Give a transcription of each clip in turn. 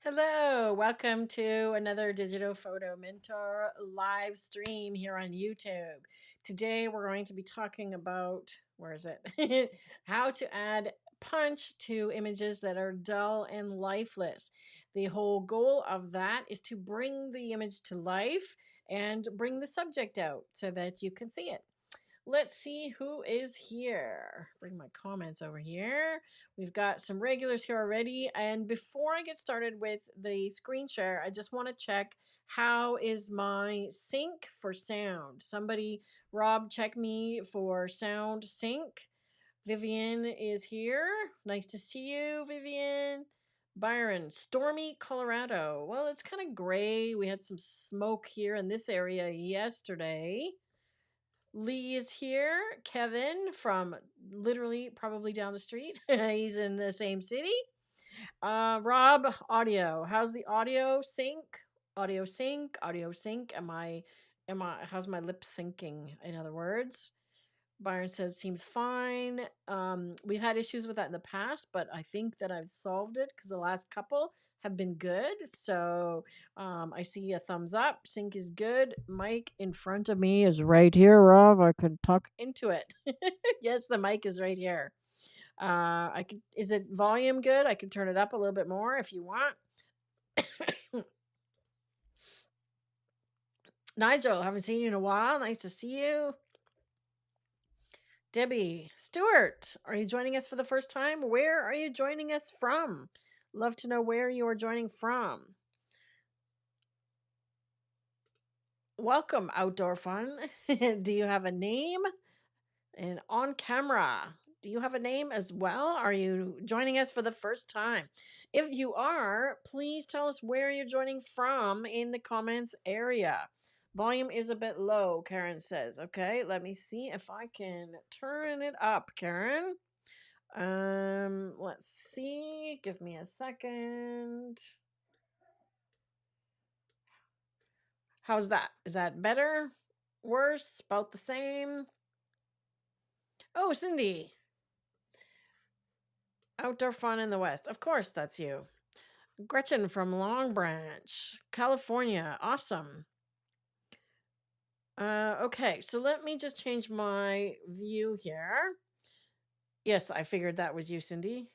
Hello, welcome to another Digital Photo Mentor live stream here on YouTube. Today we're going to be talking about, where is it? How to add punch to images that are dull and lifeless. The whole goal of that is to bring the image to life and bring the subject out so that you can see it. Let's see who is here. Bring my comments over here. We've got some regulars here already. And before I get started with the screen share, I just want to check how is my sync for sound. Somebody, Rob, check me for sound sync. Vivian is here. Nice to see you, Vivian. Byron, stormy Colorado. Well, it's kind of gray. We had some smoke here in this area yesterday. Lee is here. Kevin from literally probably down the street. He's in the same city. Rob, audio. How's the audio sync? Audio sync. Audio sync. How's my lip syncing? In other words, Byron says seems fine. We've had issues with that in the past, but I think that I've solved it because the last couple have been good. So I see a thumbs up. Sync is good. Mic in front of me is right here, Rob. I could talk into it. Yes, the mic is right here. I could. Is it volume good? I could turn it up a little bit more if you want. Nigel, haven't seen you in a while. Nice to see you. Debbie, Stuart, are you joining us for the first time? Where are you joining us from? Love to know where you are joining from. Welcome, Outdoor Fun. Do you have a name? And on camera, do you have a name as well? Are you joining us for the first time? If you are, please tell us where you're joining from in the comments area. Volume is a bit low, Karen says. Okay, let me see if I can turn it up, Karen. Let's see. Give me a second. How's that? Is that better? Worse? About the same? Oh, Cindy. Outdoor Fun in the West. Of course, that's you. Gretchen from Long Branch, California. Awesome. Okay, so let me just change my view here. Yes, I figured that was you, Cindy.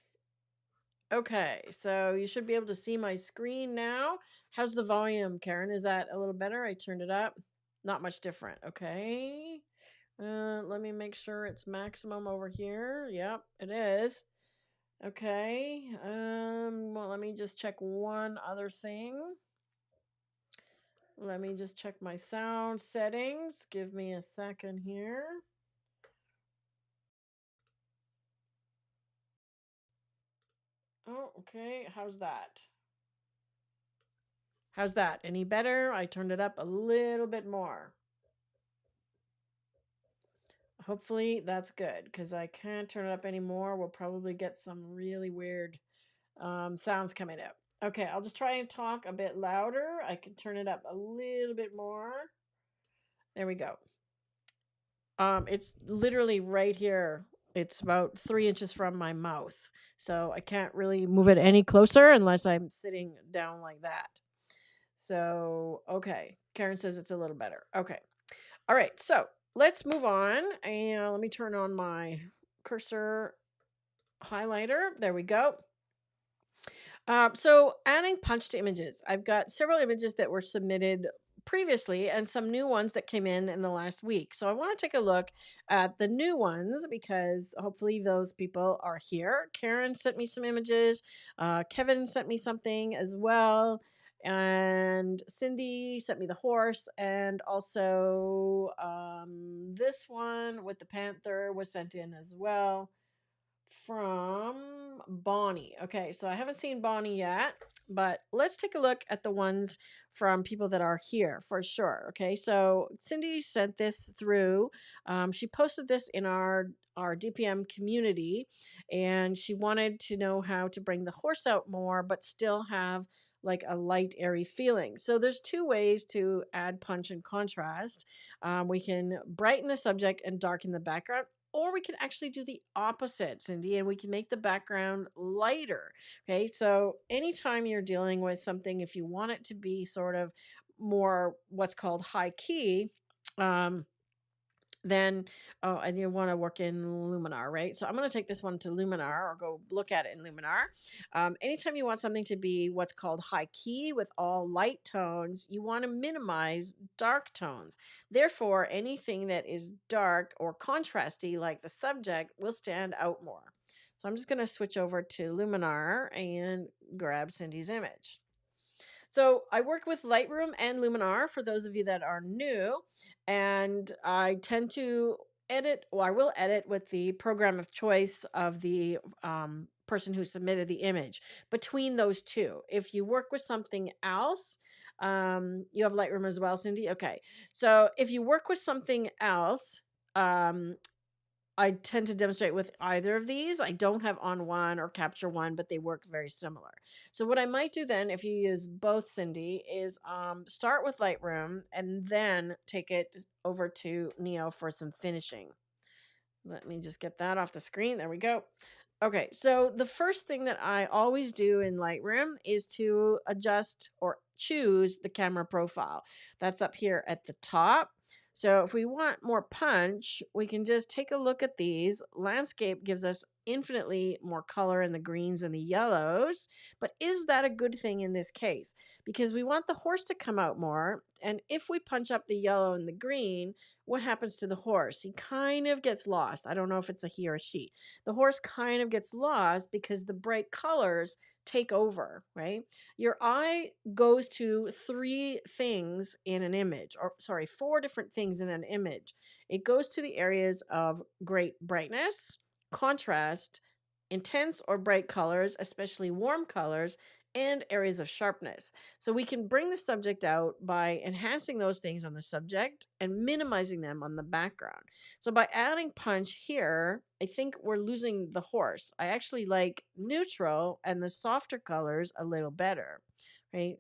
Okay, so you should be able to see my screen now. How's the volume, Karen? Is that a little better? I turned it up. Not much different. Okay. Let me make sure it's maximum over here. Yep, it is. Okay. Well, let me just check one other thing. Let me just check my sound settings. Give me a second here. Oh, okay. How's that? How's that? Any better? I turned it up a little bit more. Hopefully that's good because I can't turn it up anymore. We'll probably get some really weird sounds coming out. Okay, I'll just try and talk a bit louder. I can turn it up a little bit more. There we go. It's literally right here. It's about 3 inches from my mouth. So I can't really move it any closer unless I'm sitting down like that. So, okay. Karen says it's a little better. Okay. All right. So let's move on. And let me turn on my cursor highlighter. There we go. So adding punch to images. I've got several images that were submitted previously and some new ones that came in the last week. So I want to take a look at the new ones because hopefully those people are here. Karen sent me some images. Kevin sent me something as well. And Cindy sent me the horse. And also this one with the Panther was sent in as well from Bonnie. Okay, so I haven't seen Bonnie yet, but let's take a look at the ones from people that are here for sure. Okay, so Cindy sent this through. She posted this in our DPM community, and she wanted to know how to bring the horse out more, but still have like a light, airy feeling. So there's two ways to add punch and contrast. We can brighten the subject and darken the background, or we can actually do the opposite, Cindy, and we can make the background lighter. Okay, so anytime you're dealing with something, if you want it to be sort of more what's called high key, um, then oh, and you want to work in Luminar, right? So I'm going to take this one to Luminar or go look at it in Luminar. Anytime you want something to be what's called high key with all light tones, you want to minimize dark tones. Therefore, anything that is dark or contrasty, like the subject, will stand out more. So I'm just going to switch over to Luminar and grab Cindy's image. So I work with Lightroom and Luminar for those of you that are new, and I tend to edit, or I will edit with the program of choice of the person who submitted the image between those two. If you work with something else, you have Lightroom as well, Cindy. Okay, so if you work with something else, um, I tend to demonstrate with either of these. I don't have on one or capture one, but they work very similar. So what I might do then, if you use both, Cindy, is start with Lightroom and then take it over to Neo for some finishing. Let me just get that off the screen. There we go. Okay, so the first thing that I always do in Lightroom is to adjust or choose the camera profile. That's up here at the top. So if we want more punch, we can just take a look at these. Landscape gives us infinitely more color in the greens and the yellows. But is that a good thing in this case? Because we want the horse to come out more. And if we punch up the yellow and the green, what happens to the horse? He kind of gets lost. I don't know if it's a he or a she. The horse kind of gets lost because the bright colors take over, right? Your eye goes to three things in an image, or sorry, four different things in an image. It goes to the areas of great brightness, contrast, intense or bright colors, especially warm colors, and areas of sharpness. So we can bring the subject out by enhancing those things on the subject and minimizing them on the background. So by adding punch here, I think we're losing the horse. I actually like neutral and the softer colors a little better, right?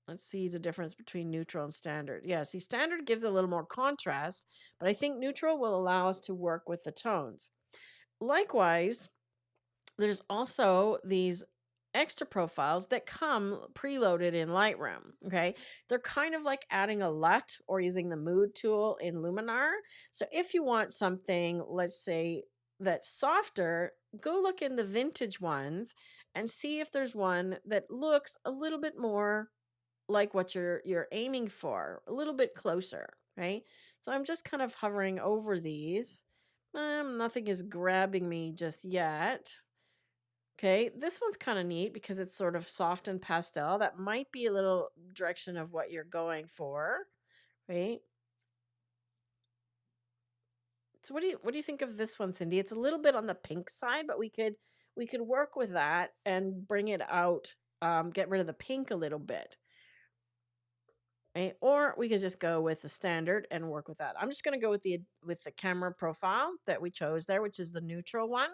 Let's see the difference between neutral and standard. Yeah, see, standard gives a little more contrast, but I think neutral will allow us to work with the tones. Likewise, there's also these extra profiles that come preloaded in Lightroom. Okay, they're kind of like adding a LUT or using the mood tool in Luminar. So if you want something, let's say, that's softer, go look in the vintage ones and see if there's one that looks a little bit more like what you're aiming for, a little bit closer, right? So I'm just kind of hovering over these. Nothing is grabbing me just yet. Okay, this one's kind of neat because it's sort of soft and pastel. That might be a little direction of what you're going for, right? So what do you think of this one, Cindy? It's a little bit on the pink side, but we could work with that and bring it out, get rid of the pink a little bit. Right? Or we could just go with the standard and work with that. I'm just going to go with the camera profile that we chose there, which is the neutral one,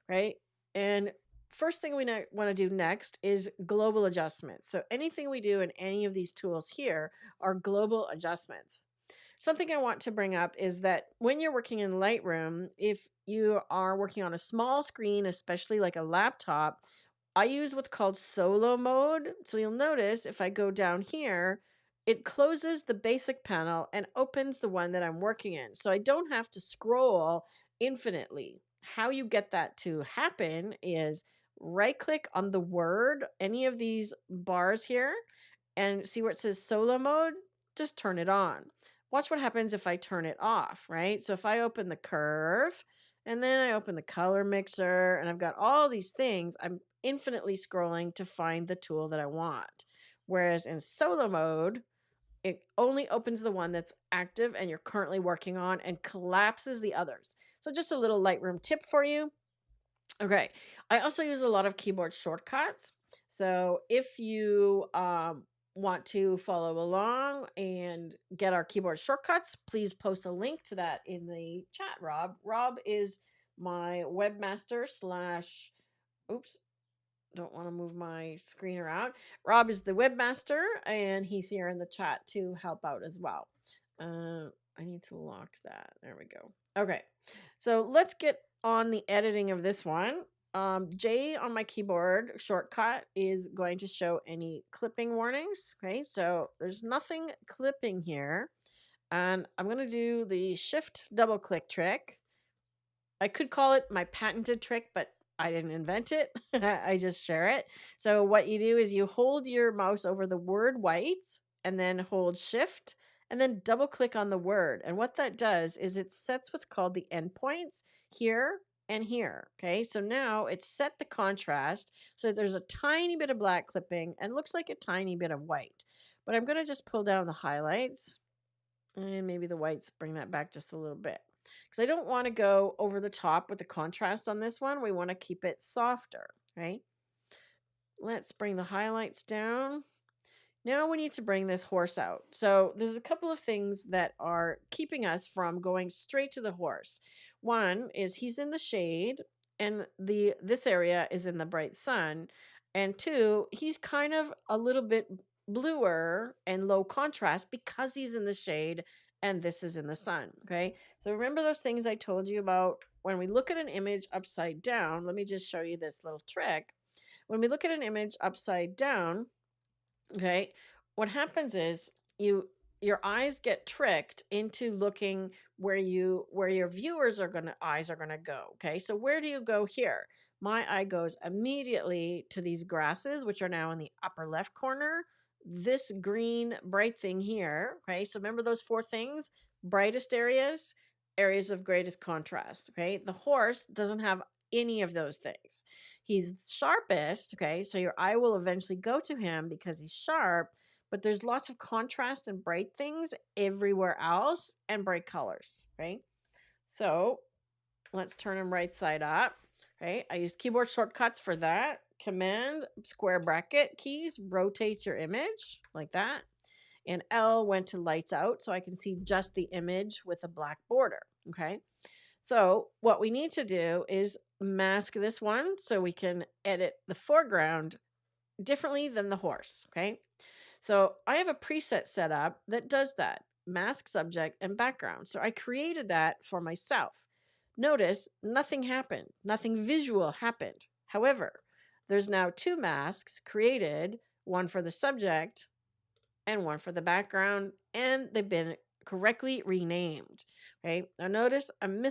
right? And first thing we want to do next is global adjustments. So anything we do in any of these tools here are global adjustments. Something I want to bring up is that when you're working in Lightroom, if you are working on a small screen, especially like a laptop, I use what's called solo mode. So you'll notice if I go down here, it closes the basic panel and opens the one that I'm working in. So I don't have to scroll infinitely. How you get that to happen is right click on the word, any of these bars here, and see where it says solo mode, just turn it on. Watch what happens if I turn it off, right? So if I open the curve and then I open the color mixer and I've got all these things, I'm infinitely scrolling to find the tool that I want. Whereas in solo mode, it only opens the one that's active and you're currently working on and collapses the others. So just a little Lightroom tip for you. Okay. I also use a lot of keyboard shortcuts. So if you want to follow along and get our keyboard shortcuts, please post a link to that in the chat, Rob. Rob is my webmaster slash, oops, don't want to move my screen around. Rob is the webmaster and he's here in the chat to help out as well. I need to lock that. There we go. Okay. So let's get on the editing of this one. J on my keyboard shortcut is going to show any clipping warnings. Okay. So there's nothing clipping here. And I'm going to do the shift double click trick. I could call it my patented trick, but I didn't invent it. I just share it. So what you do is you hold your mouse over the word white and then hold shift and then double click on the word. And what that does is it sets what's called the endpoints here and here. Okay. So now it's set the contrast. So there's a tiny bit of black clipping and looks like a tiny bit of white. But I'm going to just pull down the highlights and maybe the whites, bring that back just a little bit. Because I don't want to go over the top with the contrast on this one. We want to keep it softer, right? Let's bring the highlights down. Now we need to bring this horse out. So there's a couple of things that are keeping us from going straight to the horse. One is he's in the shade and this area is in the bright sun. And two, he's kind of a little bit bluer and low contrast because he's in the shade and this is in the sun. Okay. So remember those things I told you about when we look at an image upside down. Let me just show you this little trick. When we look at an image upside down, okay, what happens is your eyes get tricked into looking where your viewers eyes are gonna go. Okay, so where do you go here? My eye goes immediately to these grasses, which are now in the upper left corner. This green bright thing here. Okay, so remember those four things: brightest areas, areas of greatest contrast. Okay, the horse doesn't have any of those things. He's sharpest, okay? So your eye will eventually go to him because he's sharp, but there's lots of contrast and bright things everywhere else and bright colors, right? So let's turn him right side up, right? I use keyboard shortcuts for that. Command square bracket keys rotates your image like that. And L went to lights out so I can see just the image with a black border, okay? So what we need to do is mask this one so we can edit the foreground differently than the horse, okay? So I have a preset set up that does that, mask subject and background. So I created that for myself. Notice nothing happened, nothing visual happened. However, there's now two masks created, one for the subject and one for the background, and they've been correctly renamed. Okay, now notice I'm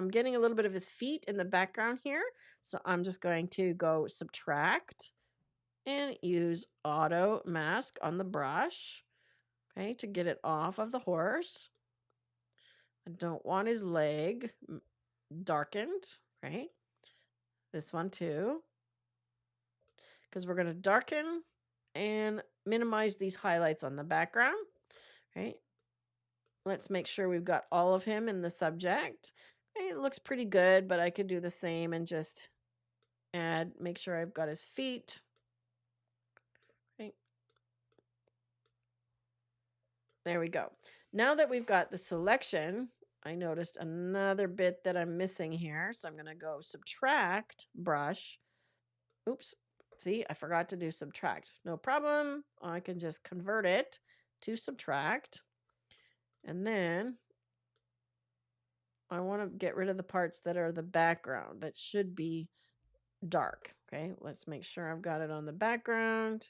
getting a little bit of his feet in the background here. So I'm just going to go subtract and use auto mask on the brush, okay, to get it off of the horse. I don't want his leg darkened, right? This one too, because we're going to darken and minimize these highlights on the background, right? Let's make sure we've got all of him in the subject. It looks pretty good, but I could do the same and just make sure I've got his feet. Okay. There we go. Now that we've got the selection, I noticed another bit that I'm missing here. So I'm going to go subtract brush. Oops. See, I forgot to do subtract. No problem. I can just convert it to subtract. And then I want to get rid of the parts that are the background that should be dark. Okay, let's make sure I've got it on the background.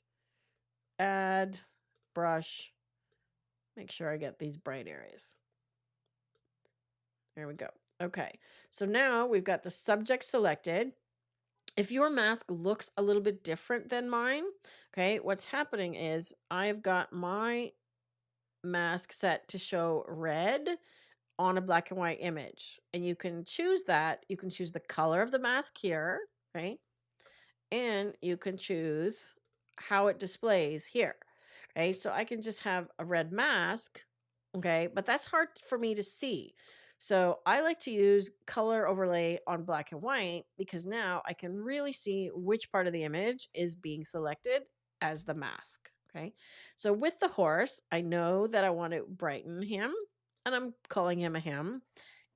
Add, brush, make sure I get these bright areas. There we go. Okay, so now we've got the subject selected. If your mask looks a little bit different than mine, okay, what's happening is I've got my mask set to show red on a black and white image. And you can choose that. You can choose the color of the mask here, right? And you can choose how it displays here. Okay, so I can just have a red mask, okay, but that's hard for me to see. So I like to use color overlay on black and white because now I can really see which part of the image is being selected as the mask. Okay, so with the horse, I know that I want to brighten him, and I'm calling him a him.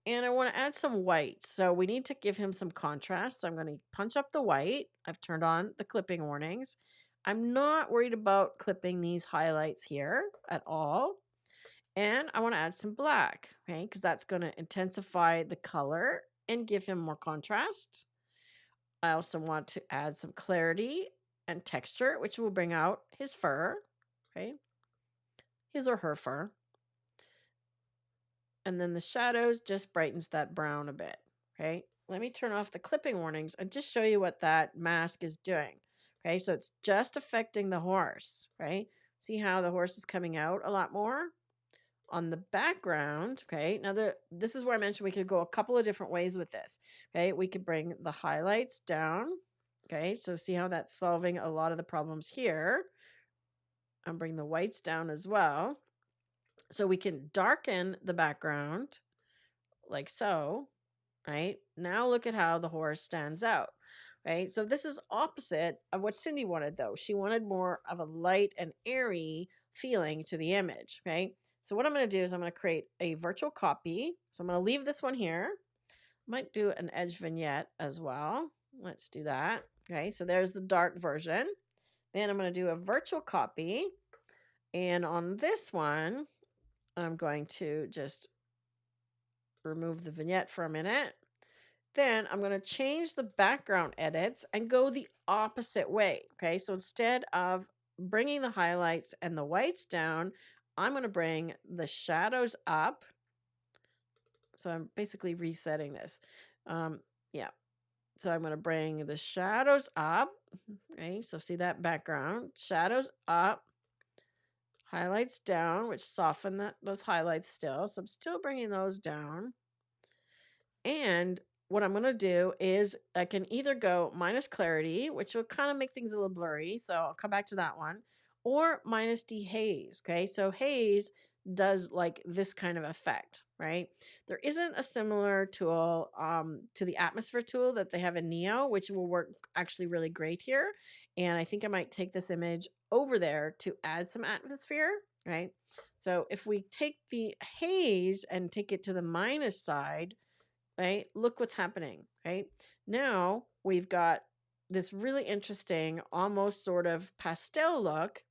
And I want to add some white. So we need to give him some contrast. So I'm going to punch up the white. I've turned on the clipping warnings. I'm not worried about clipping these highlights here at all. And I want to add some black, okay? Because that's going to intensify the color and give him more contrast. I also want to add some clarity and texture, which will bring out his fur, okay? His or her fur. And then the shadows just brightens that brown a bit, okay? Let me turn off the clipping warnings and just show you what that mask is doing. Okay, so it's just affecting the horse, right? See how the horse is coming out a lot more on the background. Okay, now this is where I mentioned we could go a couple of different ways with this. Okay, we could bring the highlights down. Okay, so see how that's solving a lot of the problems here. And bring the whites down as well. So we can darken the background like so, right? Now look at how the horse stands out, right? So this is opposite of what Cindy wanted though. She wanted more of a light and airy feeling to the image, okay? So what I'm going to do is I'm going to create a virtual copy. So I'm going to leave this one here. Might do an edge vignette as well. Let's do that. Okay, so there's the dark version. Then I'm going to do a virtual copy. And on this one, I'm going to just remove the vignette for a minute. Then I'm going to change the background edits and go the opposite way. Okay, so instead of bringing the highlights and the whites down, I'm going to bring the shadows up. So I'm basically resetting this. Yeah. So I'm going to bring the shadows up. Okay, so see that background. Shadows up. Highlights down, which soften those highlights still. So I'm still bringing those down. And what I'm going to do is I can either go minus clarity, which will kind of make things a little blurry. So I'll come back to that one, or minus dehaze. Okay. So haze does like this kind of effect, right? There isn't a similar tool to the atmosphere tool that they have in Neo, which will work actually really great here. And I think I might take this image over there to add some atmosphere, right? So if we take the haze and take it to the minus side, right? Look what's happening, right? Now we've got this really interesting, almost sort of pastel look.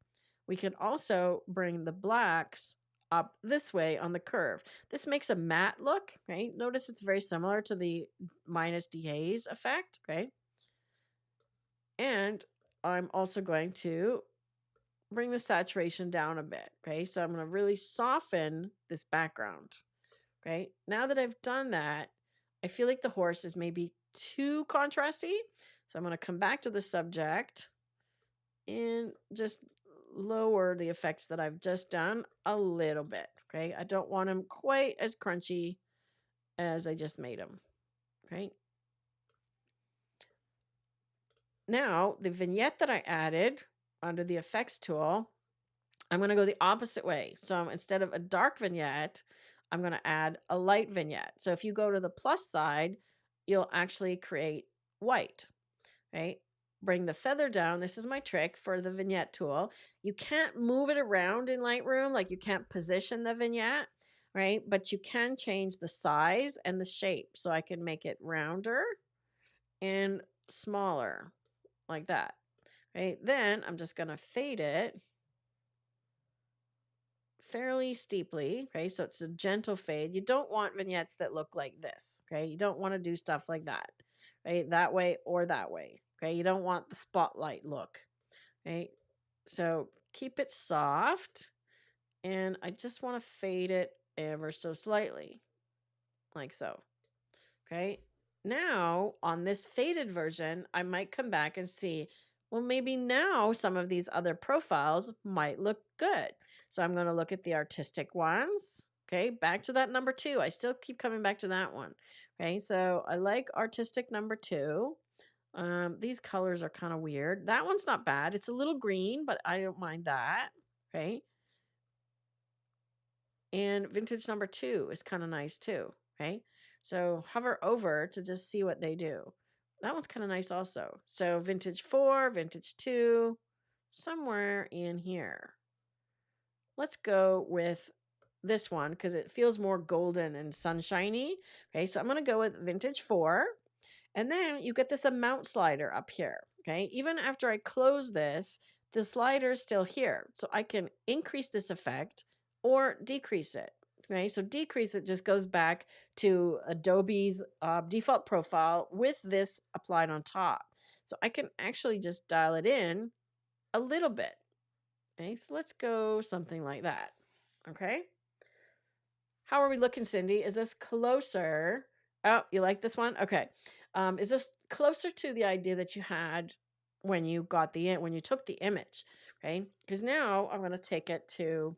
We can also bring the blacks up this way on the curve. This makes a matte look, right? Notice it's very similar to the minus dehaze effect, okay? And I'm also going to bring the saturation down a bit, okay? So I'm going to really soften this background, okay? Now that I've done that, I feel like the horse is maybe too contrasty. So I'm going to come back to the subject and just lower the effects that I've just done a little bit. Okay. I don't want him quite as crunchy as I just made him. Okay. Now the vignette that I added under the effects tool, I'm going to go the opposite way. So instead of a dark vignette, I'm going to add a light vignette. So if you go to the plus side, you'll actually create white, right? Bring the feather down. This is my trick for the vignette tool. You can't move it around in Lightroom, like you can't position the vignette, right? But you can change the size and the shape. So I can make it rounder and smaller like that, right? Then I'm just going to fade it fairly steeply. Okay, so it's a gentle fade. You don't want vignettes that look like this. Okay, you don't want to do stuff like that, right? That way or that way. Okay, you don't want the spotlight look. Right, so keep it soft, and I just want to fade it ever so slightly, like so. Okay, now on this faded version, I might come back and see, well, maybe now some of these other profiles might look good. So I'm going to look at the artistic ones. Okay, back to that number 2. I still keep coming back to that one. Okay, so I like artistic number 2. These colors are kind of weird. That one's not bad. It's a little green, but I don't mind that. Okay. And vintage number 2 is kind of nice too. Okay. So hover over to just see what they do. That one's kind of nice also. So vintage 4, vintage 2, somewhere in here. Let's go with this one because it feels more golden and sunshiny. Okay. So I'm going to go with vintage 4. And then you get this amount slider up here. Okay. Even after I close this, the slider is still here. So I can increase this effect or decrease it. Okay, so decrease it just goes back to Adobe's default profile with this applied on top. So I can actually just dial it in a little bit. Okay, so let's go something like that. Okay. How are we looking, Cindy? Is this closer? Oh, you like this one? Okay. Is this closer to the idea that you had when you took the image? Okay. Because now I'm going to take it to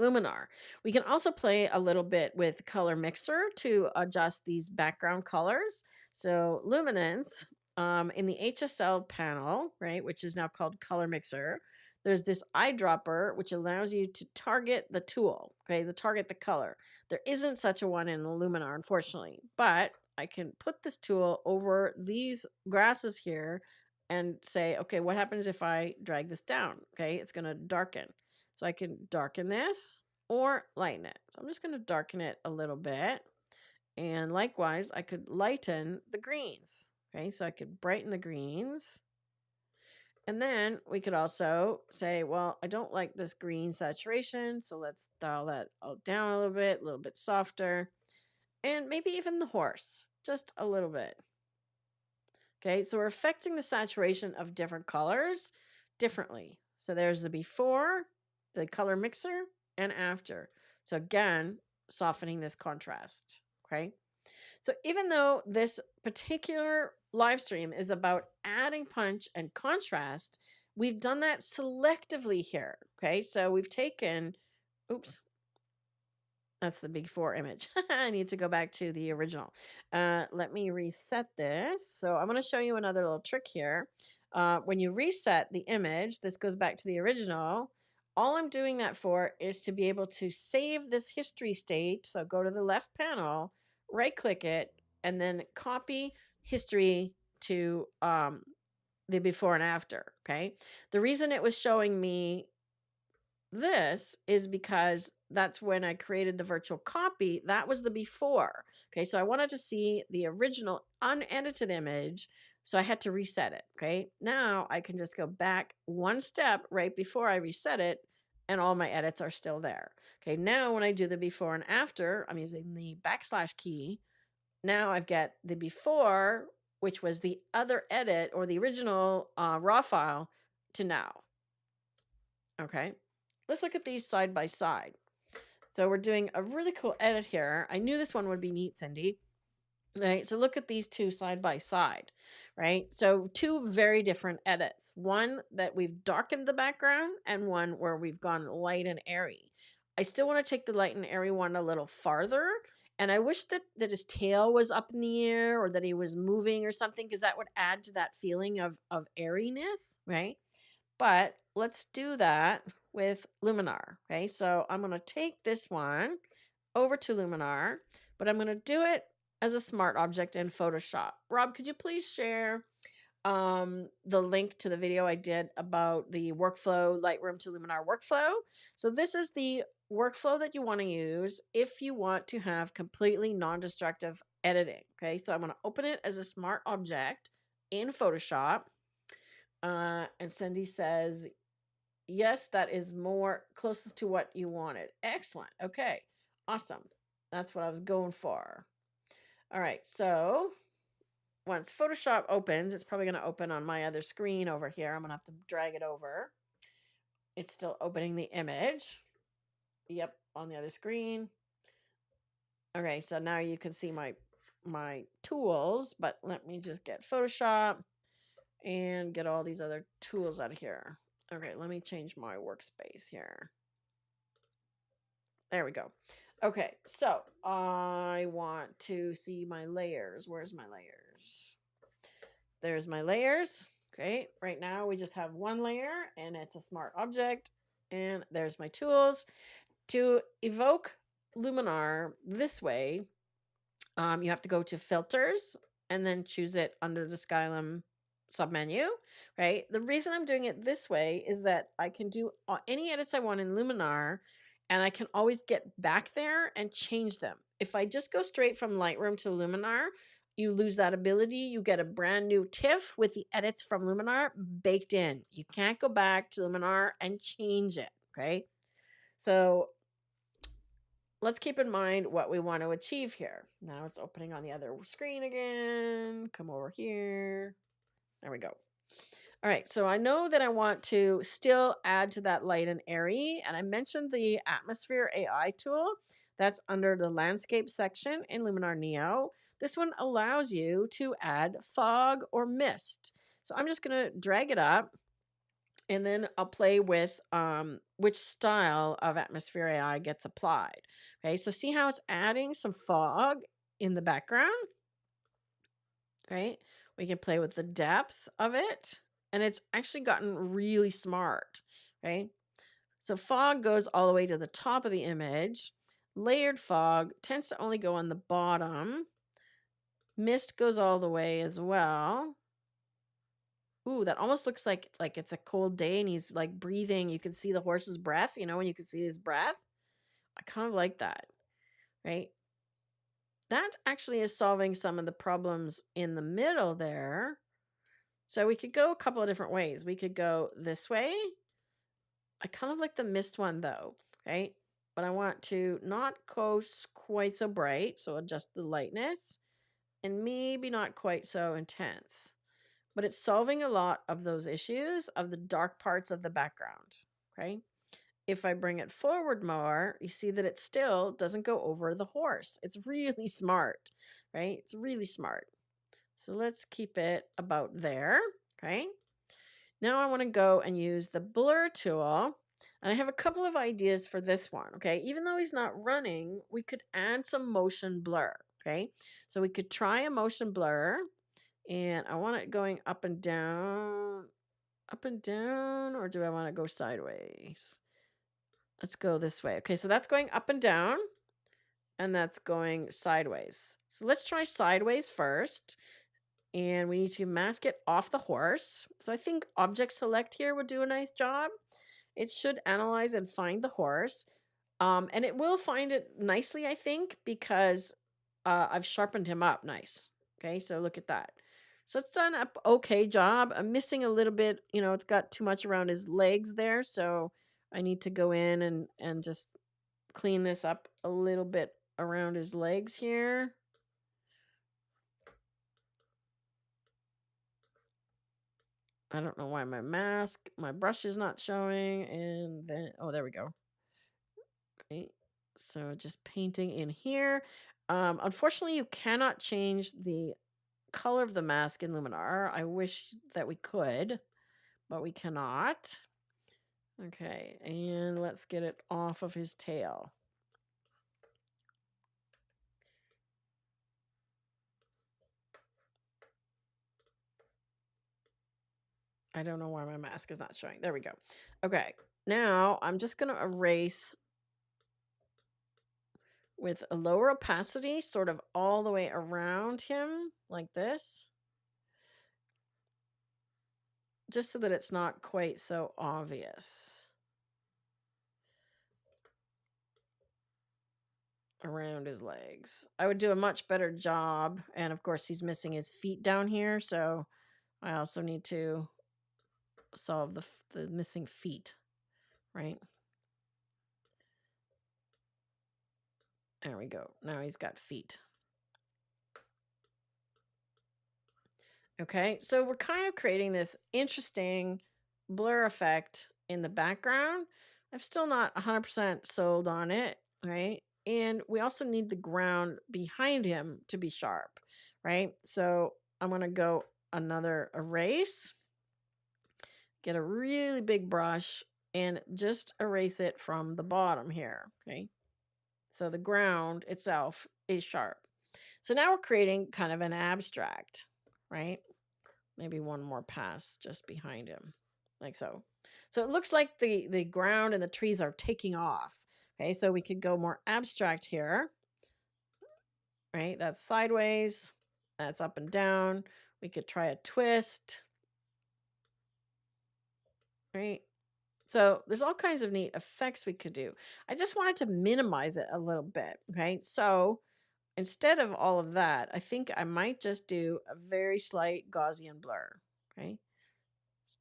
Luminar. We can also play a little bit with Color Mixer to adjust these background colors. So luminance in the HSL panel, right, which is now called Color Mixer, there's this eyedropper which allows you to target the tool, okay, to target the color. There isn't such a one in the Luminar, unfortunately, but I can put this tool over these grasses here and say, okay, what happens if I drag this down? Okay, it's going to darken. So I can darken this or lighten it. So I'm just going to darken it a little bit. And likewise, I could lighten the greens. Okay, so I could brighten the greens. And then we could also say, well, I don't like this green saturation, so let's dial that down a little bit softer. And maybe even the horse, just a little bit. Okay, so we're affecting the saturation of different colors differently. So there's the before, the color mixer, and after. So again, softening this contrast. Okay. So even though this particular live stream is about adding punch and contrast, we've done that selectively here. Okay. So we've taken, oops, that's the before image. I need to go back to the original. Let me reset this. So I'm going to show you another little trick here. When you reset the image, this goes back to the original. All I'm doing that for is to be able to save this history state. So go to the left panel, right click it, and then copy history to the before and after. Okay. The reason it was showing me this is because that's when I created the virtual copy. That was the before. Okay, so I wanted to see the original unedited image, so I had to reset it. Okay, now I can just go back one step right before I reset it, and all my edits are still there. Okay, now when I do the before and after, I'm using the backslash key. Now I've got the before, which was the other edit or the original raw file, to now. Okay. Let's look at these side by side. So we're doing a really cool edit here. I knew this one would be neat, Cindy. Right. So look at these two side by side, right? So two very different edits. One that we've darkened the background and one where we've gone light and airy. I still want to take the light and airy one a little farther. And I wish that his tail was up in the air or that he was moving or something, because that would add to that feeling of airiness, right? But let's do that with Luminar. Okay, so I'm going to take this one over to Luminar, but I'm going to do it as a smart object in Photoshop. Rob, could you please share the link to the video I did about the workflow, Lightroom to Luminar workflow? So this is the workflow that you want to use if you want to have completely non-destructive editing. Okay, so I'm going to open it as a smart object in Photoshop. And Cindy says, yes, that is more closest to what you wanted. Excellent. Okay. Awesome. That's what I was going for. All right. So once Photoshop opens, it's probably going to open on my other screen over here. I'm going to have to drag it over. It's still opening the image. Yep. On the other screen. Okay. So now you can see my tools, but let me just get Photoshop and get all these other tools out of here. Okay, let me change my workspace here. There we go. Okay, so I want to see my layers. Where's my layers? There's my layers. Okay, right now we just have one layer and it's a smart object. And there's my tools. To evoke Luminar this way, you have to go to filters and then choose it under the Skylum submenu, right? The reason I'm doing it this way is that I can do any edits I want in Luminar, and I can always get back there and change them. If I just go straight from Lightroom to Luminar, you lose that ability. You get a brand new TIFF with the edits from Luminar baked in. You can't go back to Luminar and change it, okay? So let's keep in mind what we want to achieve here. Now it's opening on the other screen again. Come over here. There we go. All right, so I know that I want to still add to that light and airy, and I mentioned the atmosphere AI tool that's under the landscape section in Luminar Neo. This one allows you to add fog or mist. So I'm just going to drag it up, and then I'll play with which style of atmosphere AI gets applied. Okay, so see how it's adding some fog in the background, right? We can play with the depth of it, and it's actually gotten really smart, right? So fog goes all the way to the top of the image. Layered fog tends to only go on the bottom. Mist goes all the way as well. Ooh, that almost looks like it's a cold day and he's like breathing. You can see the horse's breath, you know, when you can see his breath. I kind of like that, right? That actually is solving some of the problems in the middle there. So we could go a couple of different ways. We could go this way. I kind of like the mist one though, right? But I want to not go quite so bright, so adjust the lightness, and maybe not quite so intense. But it's solving a lot of those issues of the dark parts of the background, okay? If I bring it forward more, you see that it still doesn't go over the horse. It's really smart, right? It's really smart. So let's keep it about there, okay? Now I want to go and use the blur tool. And I have a couple of ideas for this one, okay? Even though he's not running, we could add some motion blur, okay? So we could try a motion blur, and I want it going up and down, or do I want to go sideways? Let's go this way. Okay, so that's going up and down, and that's going sideways. So let's try sideways first. And we need to mask it off the horse. So I think object select here would do a nice job. It should analyze and find the horse. And it will find it nicely, I think, because I've sharpened him up nice. Okay, so look at that. So it's done an okay job. I'm missing a little bit, you know, it's got too much around his legs there. So I need to go in and just clean this up a little bit around his legs here. I don't know why my brush is not showing. And then, oh, there we go. Right. So just painting in here. Unfortunately, you cannot change the color of the mask in Luminar. I wish that we could, but we cannot. Okay, and let's get it off of his tail. I don't know why my mask is not showing. There we go. Okay, now I'm just going to erase with a lower opacity, sort of all the way around him, like this. Just so that it's not quite so obvious. Around his legs. I would do a much better job. And of course, he's missing his feet down here. So I also need to solve the missing feet, right? There we go. Now he's got feet. Okay, so we're kind of creating this interesting blur effect in the background. I'm still not 100% sold on it, right? And we also need the ground behind him to be sharp, right? So I'm going to go another erase, get a really big brush, and just erase it from the bottom here, okay? So the ground itself is sharp. So now we're creating kind of an abstract, right? Maybe one more pass just behind him, like so. So it looks like the ground and the trees are taking off. Okay, so we could go more abstract here, right? That's sideways, that's up and down. We could try a twist, right? So there's all kinds of neat effects we could do. I just wanted to minimize it a little bit, okay? So instead of all of that, I think I might just do a very slight Gaussian blur, okay?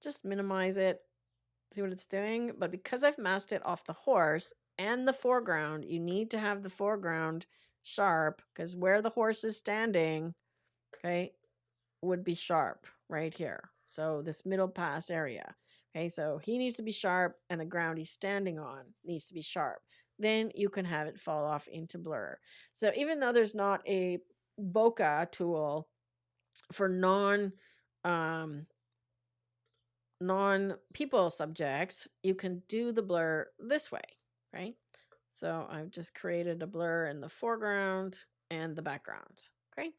Just minimize it, see what it's doing. But because I've masked it off the horse, and the foreground. You need to have the foreground sharp because where the horse is standing, okay, would be sharp right here. So this middle pass area. Okay, so he needs to be sharp and the ground he's standing on needs to be sharp. Then you can have it fall off into blur. So even though there's not a bokeh tool for um non people subjects, you can do the blur this way, right? So I've just created a blur in the foreground and the background. Okay.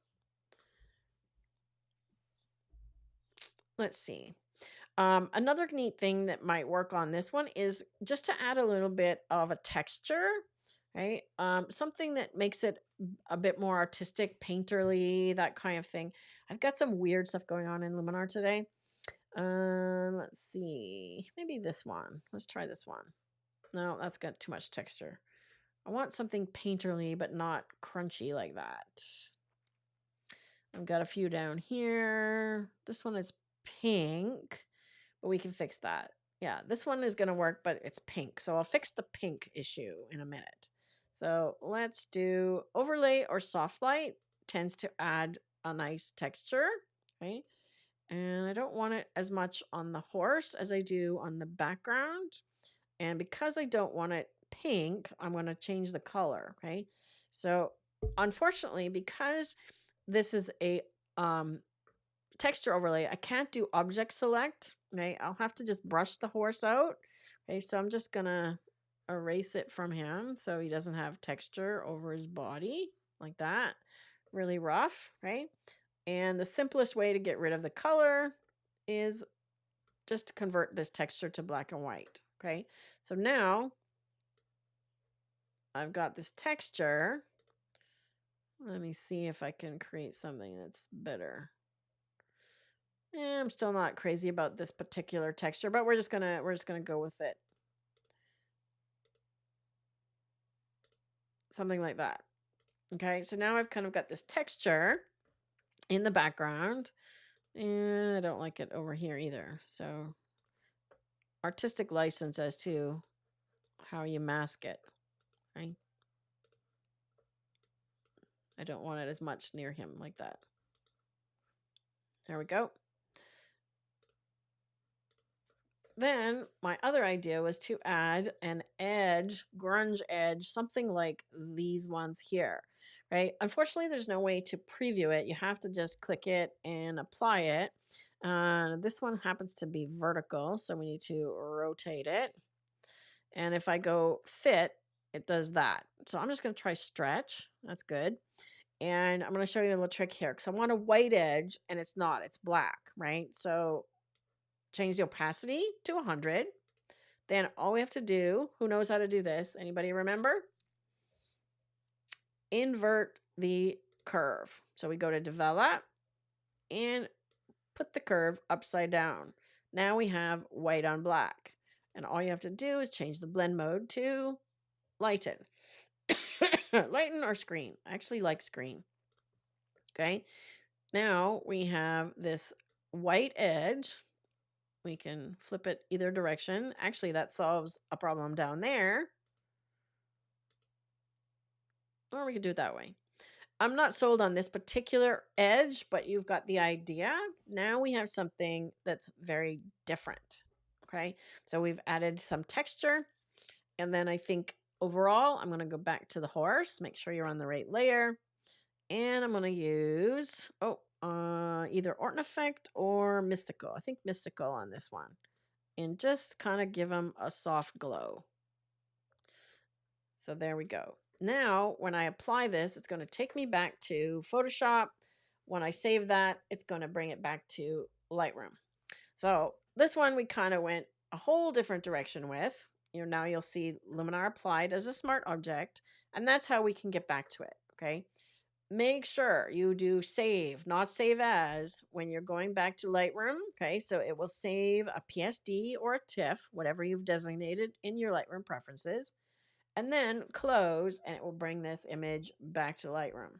Let's see. Another neat thing that might work on this one is just to add a little bit of a texture, right? Something that makes it a bit more artistic, painterly, that kind of thing. I've got some weird stuff going on in Luminar today. Let's see. Maybe this one. Let's try this one. No, that's got too much texture. I want something painterly, but not crunchy like that. I've got a few down here. This one is pink, but we can fix that. Yeah, this one is going to work, but it's pink. So I'll fix the pink issue in a minute. So let's do overlay or soft light. Tends to add a nice texture, right? And I don't want it as much on the horse as I do on the background. And because I don't want it pink, I'm going to change the color, okay? So unfortunately, because this is a texture overlay, I can't do object select, okay? I'll have to just brush the horse out. Okay, so I'm just going to erase it from him so he doesn't have texture over his body like that. Really rough, right? And the simplest way to get rid of the color is just to convert this texture to black and white. Okay, so now I've got this texture. Let me see if I can create something that's better. I'm still not crazy about this particular texture, but we're just gonna go with it. Something like that. Okay, so now I've kind of got this texture in the background. And I don't like it over here either. So artistic license as to how you mask it, right? I don't want it as much near him like that. There we go. Then my other idea was to add an edge, grunge edge, something like these ones here, right? Unfortunately, there's no way to preview it. You have to just click it and apply it. This one happens to be vertical, so we need to rotate it. And if I go fit, it does that. So I'm just going to try stretch. That's good. And I'm going to show you a little trick here because I want a white edge and it's not, it's black, right? So change the opacity to 100. Then all we have to do, who knows how to do this? Anybody remember? Invert the curve. So we go to develop and put the curve upside down. Now we have white on black. And all you have to do is change the blend mode to lighten. Lighten or screen. I actually like screen. Okay. Now we have this white edge. We can flip it either direction. Actually, that solves a problem down there. Or we could do it that way. I'm not sold on this particular edge, but you've got the idea. Now we have something that's very different. Okay. So we've added some texture. And then I think overall, I'm going to go back to the horse. Make sure you're on the right layer. And I'm going to use, either Orton Effect or Mystical. I think Mystical on this one. And just kind of give them a soft glow. So there we go. Now, when I apply this, it's going to take me back to Photoshop. When I save that, it's going to bring it back to Lightroom. So this one, we kind of went a whole different direction with. Now you'll see Luminar applied as a smart object. And that's how we can get back to it, okay? Make sure you do save, not save as, when you're going back to Lightroom. Okay, so it will save a PSD or a TIFF, whatever you've designated in your Lightroom preferences, and then close, and it will bring this image back to Lightroom.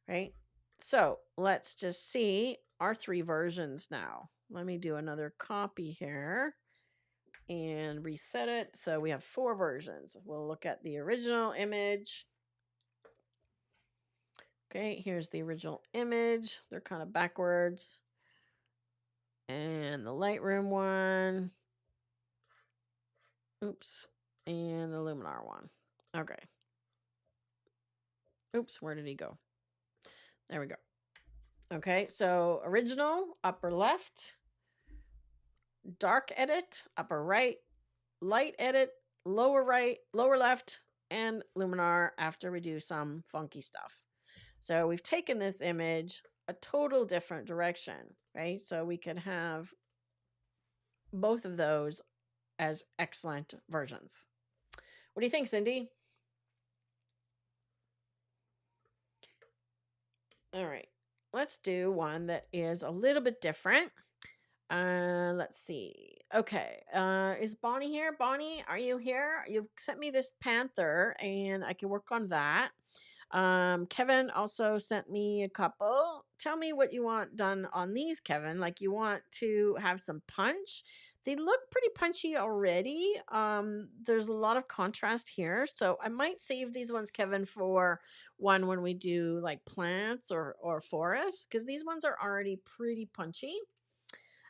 Right? So let's just see our 3 versions now. Let me do another copy here. and reset it. So we have 4 versions. We'll look at the original image. Okay, here's the original image. They're kind of backwards. And the Lightroom one. Oops. And the Luminar one. Okay. Oops, where did he go? There we go. Okay, so original, upper left. Dark edit, upper right. Light edit, lower right, lower left. And Luminar after we do some funky stuff. So we've taken this image a total different direction, right? So we can have both of those as excellent versions. What do you think, Cindy? All right, let's do one that is a little bit different. Let's see. Okay, is Bonnie here? Bonnie, are you here? You've sent me this Panther, and I can work on that. Kevin also sent me a couple. Tell me what you want done on these, Kevin. Like you want to have some punch. They look pretty punchy already. There's a lot of contrast here, so I might save these ones, Kevin, for one when we do like plants or forests, because these ones are already pretty punchy.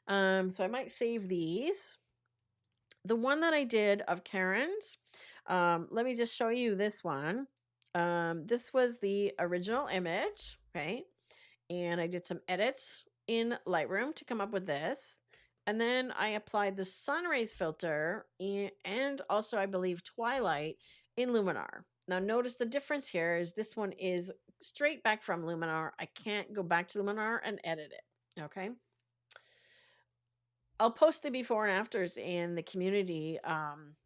So I might save these. The one that I did of Karen's, let me just show you this one. This was the original image, right? And I did some edits in Lightroom to come up with this. And then I applied the sun rays filter and also, I believe, twilight in Luminar. Now, notice the difference here is this one is straight back from Luminar. I can't go back to Luminar and edit it, okay? I'll post the before and afters in the community,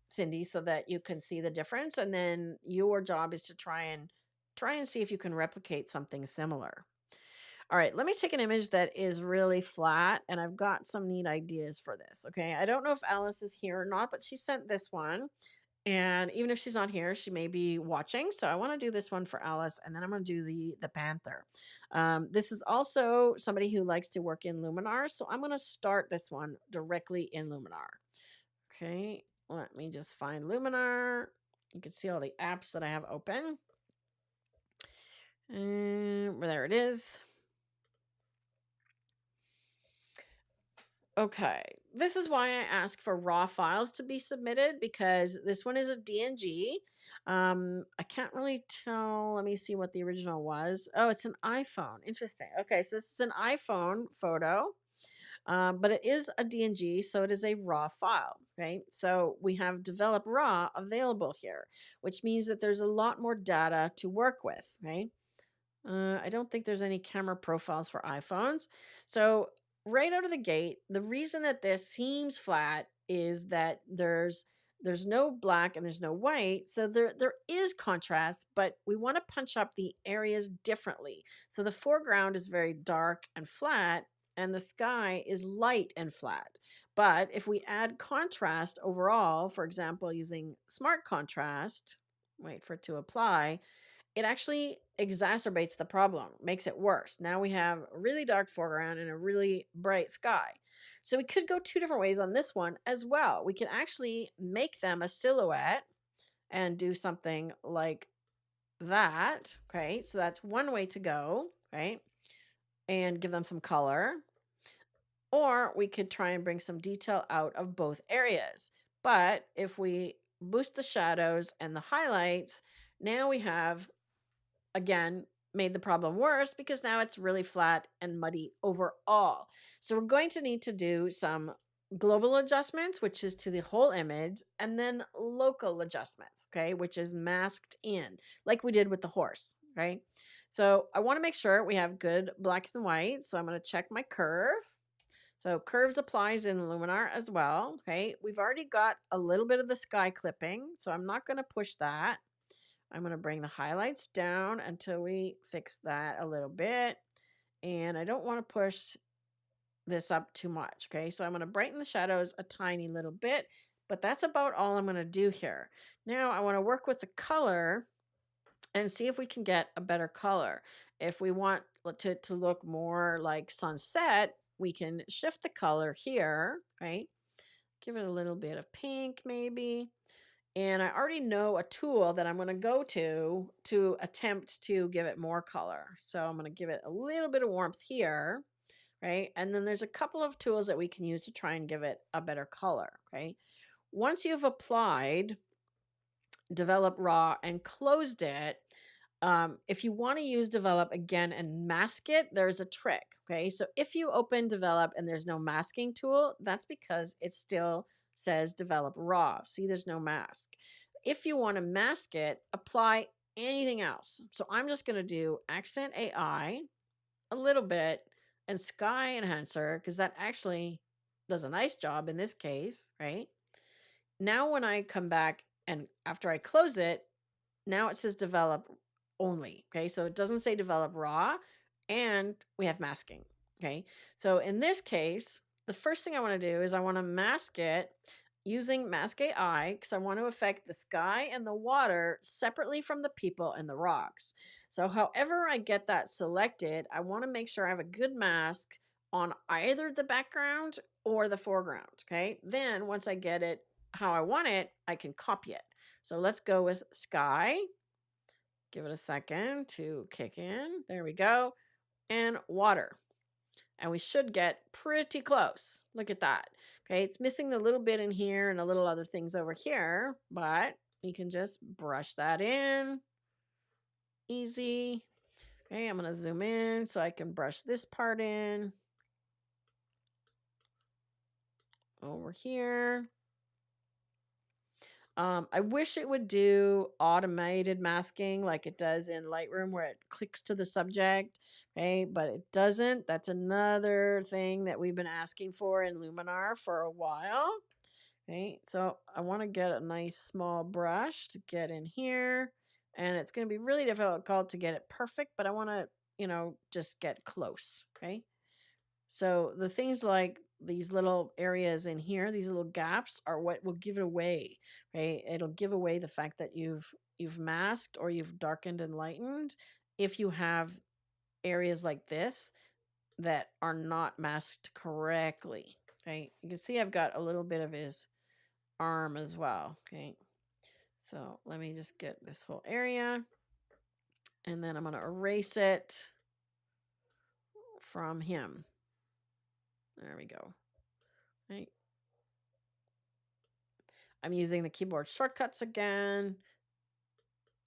Cindy, so that you can see the difference. And then your job is to try and see if you can replicate something similar. All right, let me take an image that is really flat, and I've got some neat ideas for this. Okay, I don't know if Alice is here or not, but she sent this one. And even if she's not here, she may be watching. So I want to do this one for Alice, and then I'm going to do the Panther. This is also somebody who likes to work in Luminar. So I'm going to start this one directly in Luminar. Okay, let me just find Luminar. You can see all the apps that I have open. And there it is. Okay, this is why I ask for raw files to be submitted, because this one is a DNG. I can't really tell. Let me see what the original was. Oh, it's an iPhone. Interesting. Okay, so this is an iPhone photo, but it is a DNG, so it is a raw file, right? So we have develop raw available here, which means that there's a lot more data to work with, right? I don't think there's any camera profiles for iPhones. So right out of the gate, the reason that this seems flat is that there's no black and there's no white. So there is contrast, but we want to punch up the areas differently. So the foreground is very dark and flat, and the sky is light and flat. But if we add contrast overall, for example, using smart contrast, wait for it to apply, it actually exacerbates the problem, makes it worse. Now we have a really dark foreground and a really bright sky. So we could go 2 different ways on this one as well. We can actually make them a silhouette and do something like that. Okay, so that's one way to go, right? And give them some color. Or we could try and bring some detail out of both areas. But if we boost the shadows and the highlights, now we have, again, made the problem worse because now it's really flat and muddy overall. So we're going to need to do some global adjustments, which is to the whole image, and then local adjustments, okay, which is masked in, like we did with the horse, right? So I want to make sure we have good blacks and white. So I'm going to check my curve. So curves applies in Luminar as well. Okay, we've already got a little bit of the sky clipping, so I'm not going to push that. I'm going to bring the highlights down until we fix that a little bit. And I don't want to push this up too much. Okay, so I'm going to brighten the shadows a tiny little bit, but that's about all I'm going to do here. Now I want to work with the color and see if we can get a better color. If we want to look more like sunset, we can shift the color here, right? Give it a little bit of pink maybe. And I already know a tool that I'm going to go to attempt to give it more color. So I'm going to give it a little bit of warmth here, right? And then there's a couple of tools that we can use to try and give it a better color, okay? Once you've applied develop raw and closed it, if you want to use develop again and mask it, there's a trick. Okay, so if you open develop and there's no masking tool, that's because it still says develop raw. See, there's no mask. If you want to mask it, apply anything else. So I'm just going to do accent AI a little bit and sky enhancer because that actually does a nice job in this case, right? Now when I come back and after I close it, now it says develop only. Okay, so it doesn't say develop raw, and we have masking. Okay, so in this case, the first thing I want to do is I want to mask it using mask AI because I want to affect the sky and the water separately from the people and the rocks. So however I get that selected, I want to make sure I have a good mask on either the background or the foreground. Okay, then once I get it how I want it, I can copy it. So let's go with sky. Give it a second to kick in. There we go. And water. And we should get pretty close. Look at that. Okay, it's missing the little bit in here and a little other things over here, but you can just brush that in. Easy. Okay, I'm going to zoom in so I can brush this part in. Over here. I wish it would do automated masking like it does in Lightroom where it clicks to the subject, okay, but it doesn't. That's another thing that we've been asking for in Luminar for a while, okay? So I want to get a nice small brush to get in here, and it's going to be really difficult to get it perfect, but I want to, just get close, okay? So the things like these little areas in here, these little gaps are what will give it away, right? It'll give away the fact that you've masked or you've darkened and lightened if you have areas like this that are not masked correctly. Okay, you can see I've got a little bit of his arm as well. Okay, so let me just get this whole area, and then I'm going to erase it from him. There we go. Right. I'm using the keyboard shortcuts again.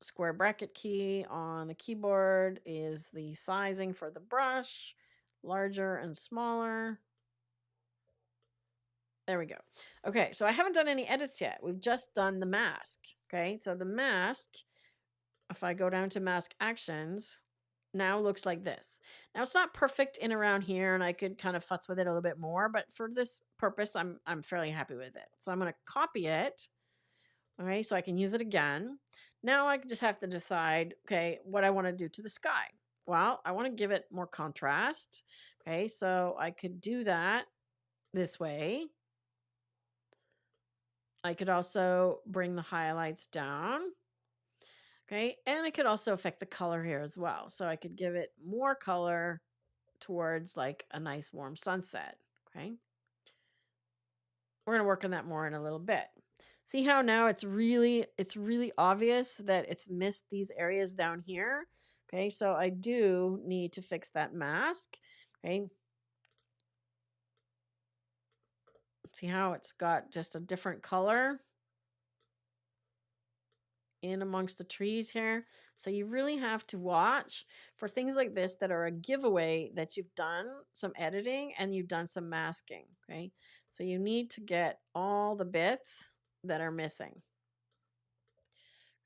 Square bracket key on the keyboard is the sizing for the brush, larger and smaller. There we go. Okay, so I haven't done any edits yet. We've just done the mask. Okay, so the mask, if I go down to mask actions, now looks like this. Now it's not perfect in around here, and I could kind of futz with it a little bit more, but for this purpose, I'm fairly happy with it. So I'm going to copy it. Okay, so I can use it again. Now I just have to decide, okay, what I want to do to the sky. Well, I want to give it more contrast. Okay, so I could do that this way. I could also bring the highlights down. Okay, and I could also affect the color here as well. So I could give it more color towards like a nice warm sunset. Okay, we're going to work on that more in a little bit. See how now it's really obvious that it's missed these areas down here. Okay, so I do need to fix that mask. Okay, see how it's got just a different color in amongst the trees here. So you really have to watch for things like this that are a giveaway that you've done some editing and you've done some masking. Okay, so you need to get all the bits that are missing.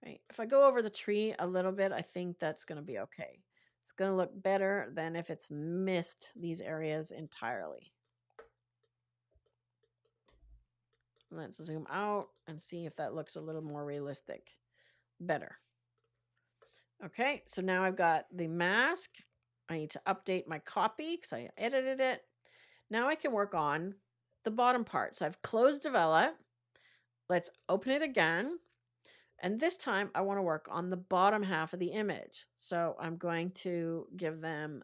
Right. If I go over the tree a little bit, I think that's going to be okay. It's going to look better than if it's missed these areas entirely. Let's zoom out and see if that looks a little more realistic. Better. Okay, so now I've got the mask. I need to update my copy because I edited it. Now I can work on the bottom part. So I've closed develop. Let's open it again. And this time I want to work on the bottom half of the image. So I'm going to give them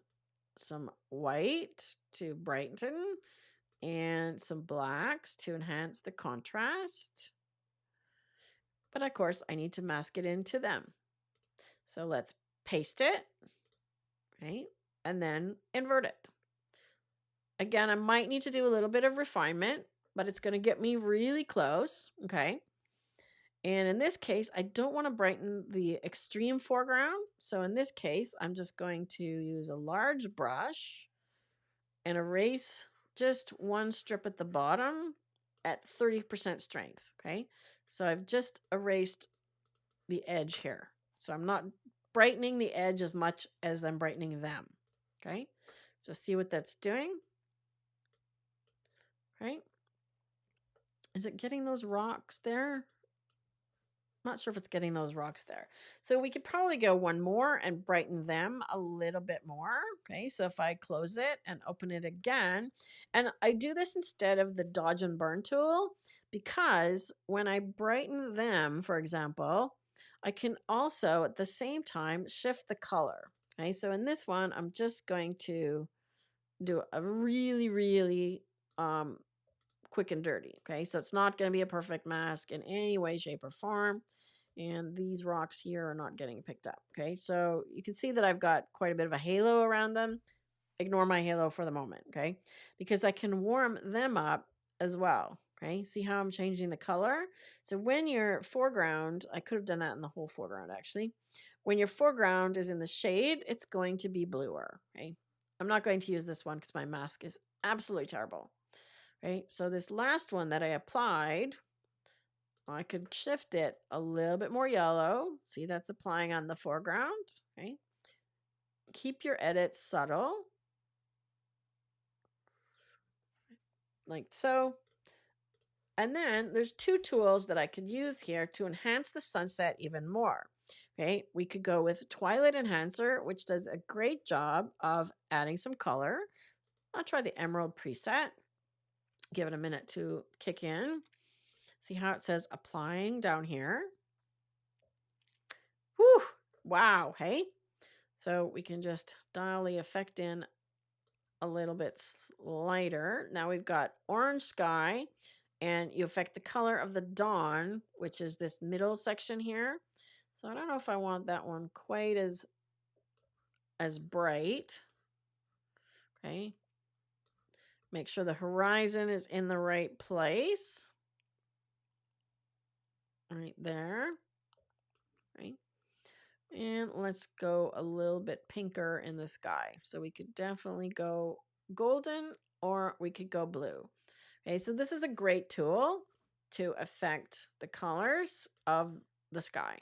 some white to brighten and some blacks to enhance the contrast. But of course, I need to mask it into them. So let's paste it, right? And then invert it. Again, I might need to do a little bit of refinement, but it's going to get me really close, okay? And in this case, I don't want to brighten the extreme foreground. So in this case, I'm just going to use a large brush and erase just one strip at the bottom at 30% strength, okay? So I've just erased the edge here. So I'm not brightening the edge as much as I'm brightening them, okay? So see what that's doing, right? Is it getting those rocks there? Not sure if it's getting those rocks there. So we could probably go one more and brighten them a little bit more. Okay, so if I close it and open it again, and I do this instead of the dodge and burn tool, because when I brighten them, for example, I can also at the same time shift the color. Okay, so in this one, I'm just going to do a really quick and dirty. Okay, so it's not going to be a perfect mask in any way, shape, or form. And these rocks here are not getting picked up. Okay, so you can see that I've got quite a bit of a halo around them. Ignore my halo for the moment, okay? Because I can warm them up as well. Okay, see how I'm changing the color? So when your foreground, I could have done that in the whole foreground actually. When your foreground is in the shade, it's going to be bluer. Okay, I'm not going to use this one because my mask is absolutely terrible. Right, so this last one that I applied, I could shift it a little bit more yellow. See, that's applying on the foreground. Okay, keep your edits subtle, like so. And then there's two tools that I could use here to enhance the sunset even more. Okay, we could go with Twilight Enhancer, which does a great job of adding some color. I'll try the Emerald preset. Give it a minute to kick in. See how it says applying down here? Whew, wow, hey? So we can just dial the effect in a little bit lighter. Now we've got orange sky, and you affect the color of the dawn, which is this middle section here. So I don't know if I want that one quite as bright. Okay. Make sure the horizon is in the right place. Right there. Right. And let's go a little bit pinker in the sky. So we could definitely go golden or we could go blue. Okay, so this is a great tool to affect the colors of the sky.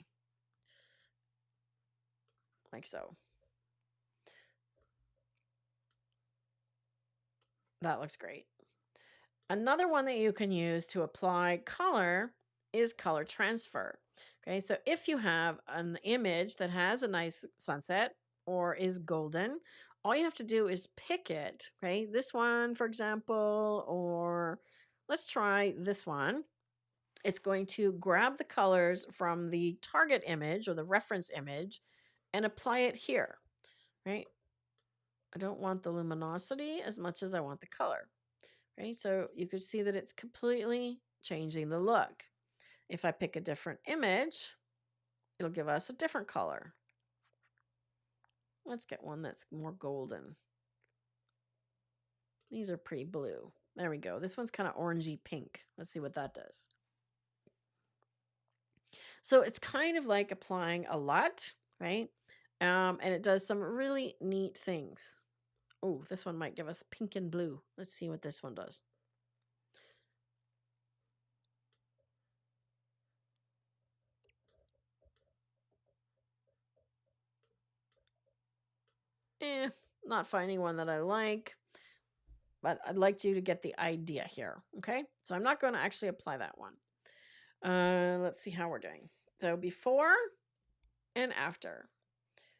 Like so. That looks great. Another one that you can use to apply color is color transfer. Okay, so if you have an image that has a nice sunset or is golden, all you have to do is pick it. Okay, this one, for example, or let's try this one. It's going to grab the colors from the target image or the reference image and apply it here, right? I don't want the luminosity as much as I want the color, right? So you could see that it's completely changing the look. If I pick a different image, it'll give us a different color. Let's get one that's more golden. These are pretty blue. There we go. This one's kind of orangey pink. Let's see what that does. So it's kind of like applying a LUT, right? And it does some really neat things. Oh, this one might give us pink and blue. Let's see what this one does. Not finding one that I like, but I'd like you to get the idea here. Okay, so I'm not going to actually apply that one. Let's see how we're doing. So before and after.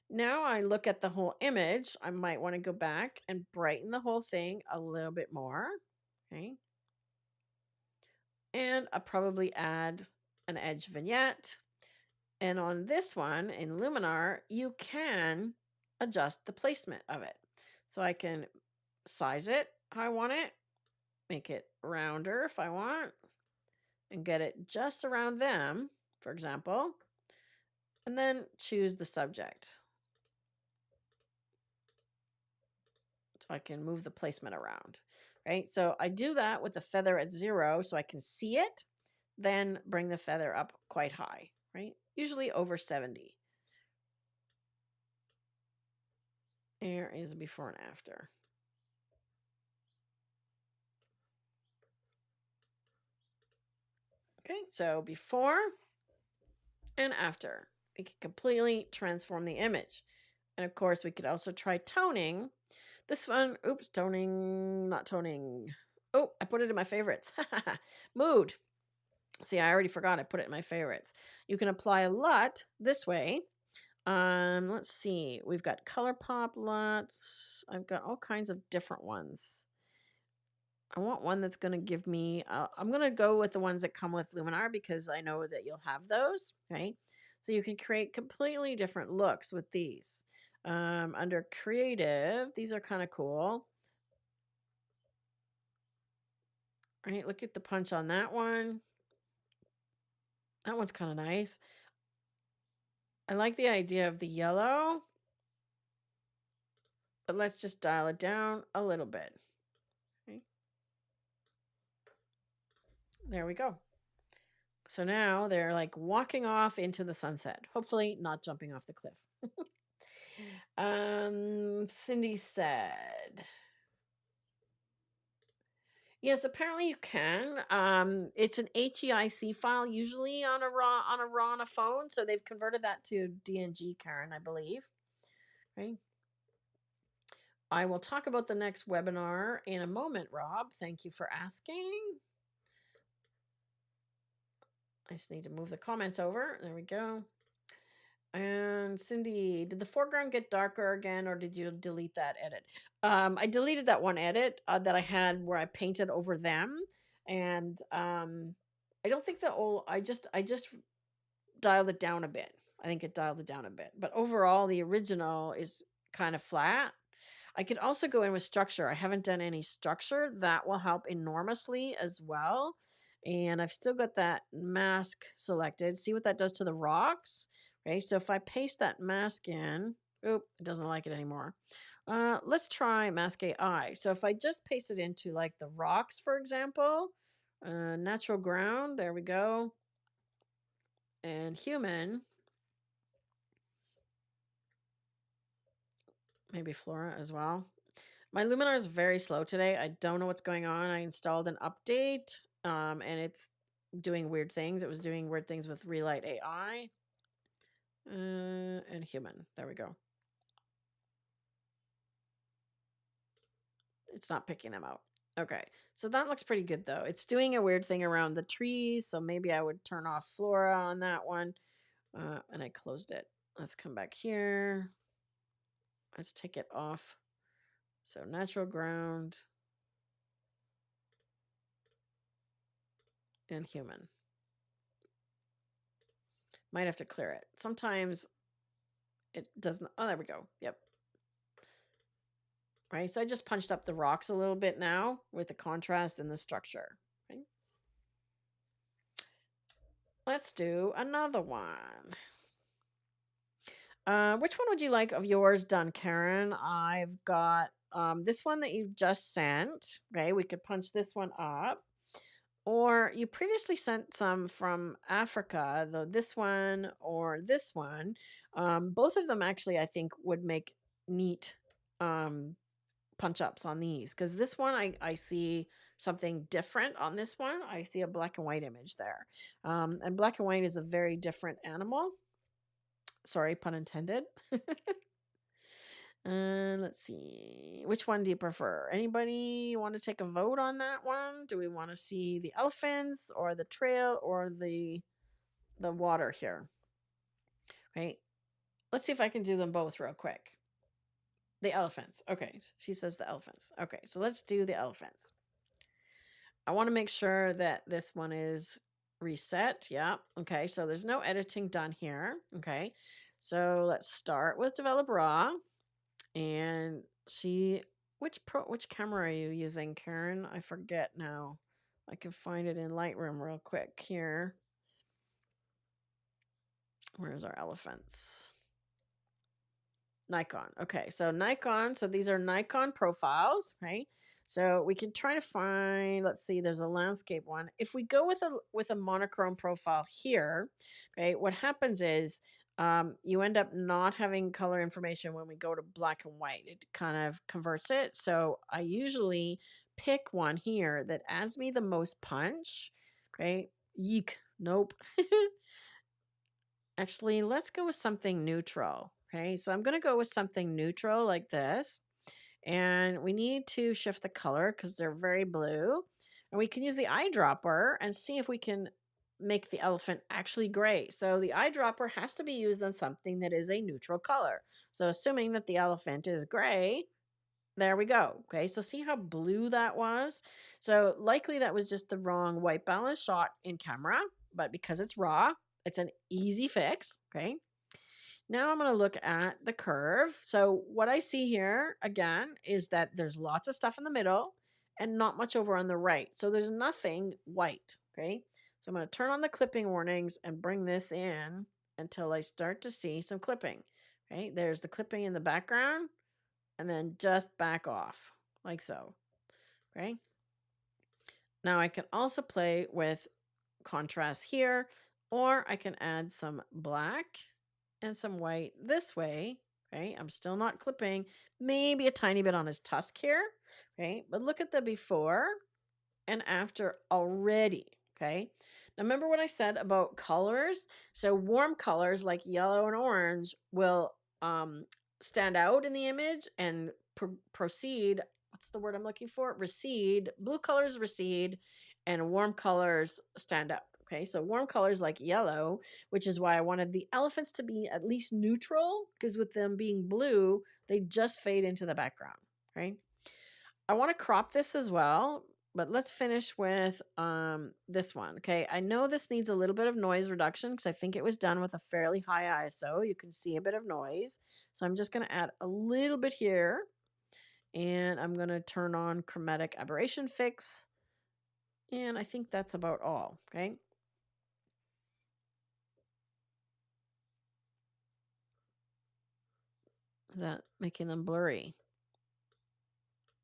Now I look at the whole image. I might want to go back and brighten the whole thing a little bit more. Okay. And I'll probably add an edge vignette. And on this one in Luminar, you can adjust the placement of it. So I can size it how I want it. make it rounder if I want, and get it just around them, for example, and then choose the subject. So I can move the placement around, right? So I do that with the feather at 0 so I can see it, then bring the feather up quite high, right? Usually over 70. Here is before and after. Okay, so before and after. We can completely transform the image. And of course, we could also try toning. This one, oops, toning, not toning. Oh, I put it in my favorites. Mood. See, I already forgot I put it in my favorites. You can apply a LUT this way. Let's see. We've got color pop LUTs. I've got all kinds of different ones. I want one that's going to give me, I'm going to go with the ones that come with Luminar because I know that you'll have those, right? So you can create completely different looks with these. Under creative, these are kind of cool. Right, look at the punch on that one. That one's kind of nice. I like the idea of the yellow, but let's just dial it down a little bit. Okay. There we go. So now they're like walking off into the sunset, hopefully not jumping off the cliff. Cindy said, yes, apparently you can. It's an HEIC file, usually on a RAW on a phone. So they've converted that to DNG, Karen, I believe. Right. I will talk about the next webinar in a moment, Rob. Thank you for asking. I just need to move the comments over. There we go. And Cindy, did the foreground get darker again, or did you delete that edit? I deleted that one edit that I had where I painted over them, and I don't think I just dialed it down a bit. I think it dialed it down a bit, but overall, the original is kind of flat. I could also go in with structure. I haven't done any structure. That will help enormously as well. And I've still got that mask selected. See what that does to the rocks, right? So if I paste that mask in, oop, it doesn't like it anymore. Let's try mask AI. So if I just paste it into like the rocks, for example, natural ground, there we go. And human, maybe flora as well. My Luminar is very slow today. I don't know what's going on. I installed an update, and it's doing weird things. It was doing weird things with Relight AI and human. There we go. It's not picking them out. Okay, so that looks pretty good though. It's doing a weird thing around the trees, so maybe I would turn off flora on that one. And I closed it. Let's come back here. Let's take it off. So natural ground and human. Might have to clear it. Sometimes it doesn't. Oh, there we go. Yep. Right. So I just punched up the rocks a little bit now with the contrast and the structure. Right? Let's do another one. Which one would you like of yours done, Karen? I've got this one that you've just sent. Okay, we could punch this one up. Or you previously sent some from Africa, though this one or this one. Both of them actually, I think, would make neat punch ups on these. Because this one, I see something different on this one. I see a black and white image there. And black and white is a very different animal. Sorry, pun intended. Let's see. Which one do you prefer? Anybody want to take a vote on that one? Do we want to see the elephants or the trail or the water here? Right. Let's see if I can do them both real quick. The elephants. Okay. She says the elephants. Okay. So let's do the elephants. I want to make sure that this one is reset. Yeah. Okay. So there's no editing done here. Okay. So let's start with develop raw. And she, which camera are you using, Karen? I forget now. I can find it in Lightroom real quick here. Where's our elephants? Nikon. Okay, so Nikon. So these are Nikon profiles, right? So we can try to find. Let's see. There's a landscape one. If we go with a monochrome profile here, okay, what happens is you end up not having color information when we go to black and white. It kind of converts it. So I usually pick one here that adds me the most punch. Okay. Yeek. Nope. Actually, let's go with something neutral. Okay, so I'm going to go with something neutral like this. And we need to shift the color because they're very blue. And we can use the eyedropper and see if we can make the elephant actually gray. So the eyedropper has to be used on something that is a neutral color. So assuming that the elephant is gray, there we go. Okay, so see how blue that was? So likely that was just the wrong white balance shot in camera, but because it's raw, it's an easy fix. Okay, now I'm going to look at the curve. So what I see here again is that there's lots of stuff in the middle and not much over on the right. So there's nothing white. Okay, so I'm going to turn on the clipping warnings and bring this in until I start to see some clipping. Okay, there's the clipping in the background, and then just back off like so. Okay. Now I can also play with contrast here, or I can add some black and some white this way. Okay. I'm still not clipping, maybe a tiny bit on his tusk here. Okay. But look at the before and after already. Okay. Now remember what I said about colors? So warm colors like yellow and orange will stand out in the image and proceed. What's the word I'm looking for? Recede. Blue colors recede and warm colors stand up. Okay, so warm colors like yellow, which is why I wanted the elephants to be at least neutral, because with them being blue, they just fade into the background. Right. I want to crop this as well, but let's finish with this one. Okay, I know this needs a little bit of noise reduction because I think it was done with a fairly high ISO. You can see a bit of noise. So I'm just going to add a little bit here, and I'm going to turn on chromatic aberration fix. And I think that's about all. Okay. Is that making them blurry?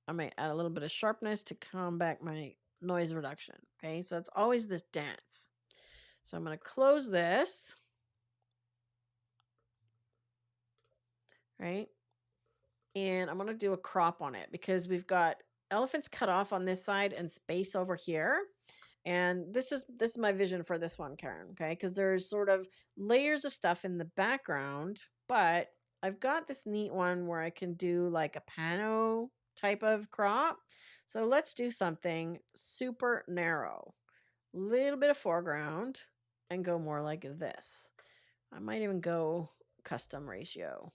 I might add a little bit of sharpness to combat my noise reduction. Okay, so it's always this dance. So I'm going to close this. Right. And I'm going to do a crop on it because we've got elephants cut off on this side and space over here. And this is my vision for this one, Karen. Okay, because there's sort of layers of stuff in the background, but I've got this neat one where I can do like a pano type of crop. So let's do something super narrow, little bit of foreground, and go more like this. I might even go custom ratio.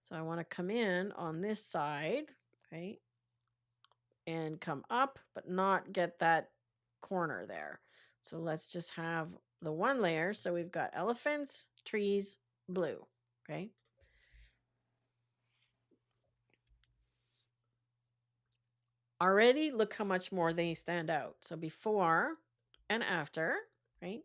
So I want to come in on this side, right? And come up, but not get that corner there. So let's just have the one layer. So we've got elephants, trees, blue, okay? Already look how much more they stand out. So before and after, right?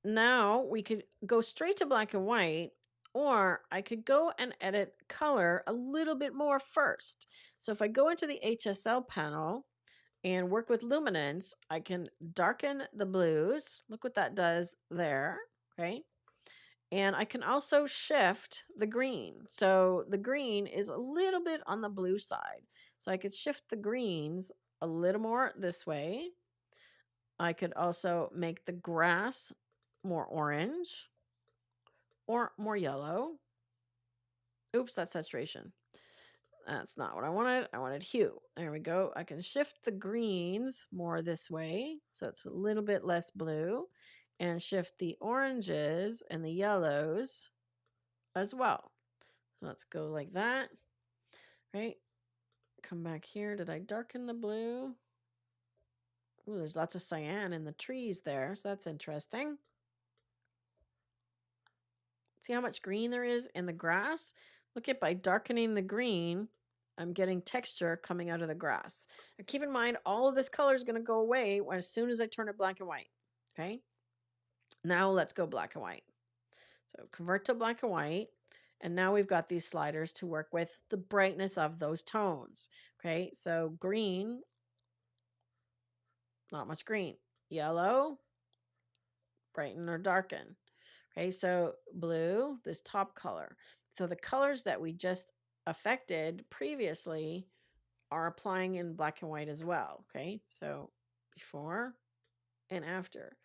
Now we could go straight to black and white, or I could go and edit color a little bit more first. So if I go into the HSL panel and work with luminance, I can darken the blues. Look what that does there, okay? And I can also shift the green. So the green is a little bit on the blue side. So I could shift the greens a little more this way. I could also make the grass more orange or more yellow. Oops, that's saturation. That's not what I wanted. I wanted hue. There we go. I can shift the greens more this way, so it's a little bit less blue, and shift the oranges and the yellows as well. So let's go like that, right? Come back here. Did I darken the blue? Ooh, there's lots of cyan in the trees there, so that's interesting. See how much green there is in the grass? Look at by darkening the green, I'm getting texture coming out of the grass. Now keep in mind, all of this color is going to go away as soon as I turn it black and white. Okay. Now let's go black and white. So convert to black and white. And now we've got these sliders to work with the brightness of those tones. Okay. So green, not much green. Yellow, brighten or darken. Okay. So blue, this top color. So the colors that we just affected previously are applying in black and white as well. Okay. So before and after.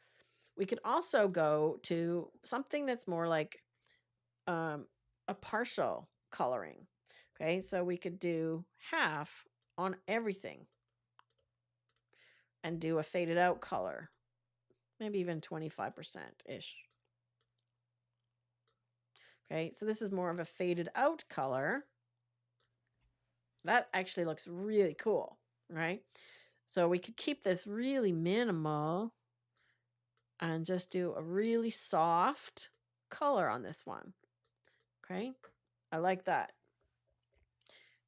We could also go to something that's more like a partial coloring. Okay, so we could do half on everything and do a faded out color, maybe even 25%-ish. Okay, so this is more of a faded out color. That actually looks really cool, right? So we could keep this really minimal and just do a really soft color on this one. Okay, I like that.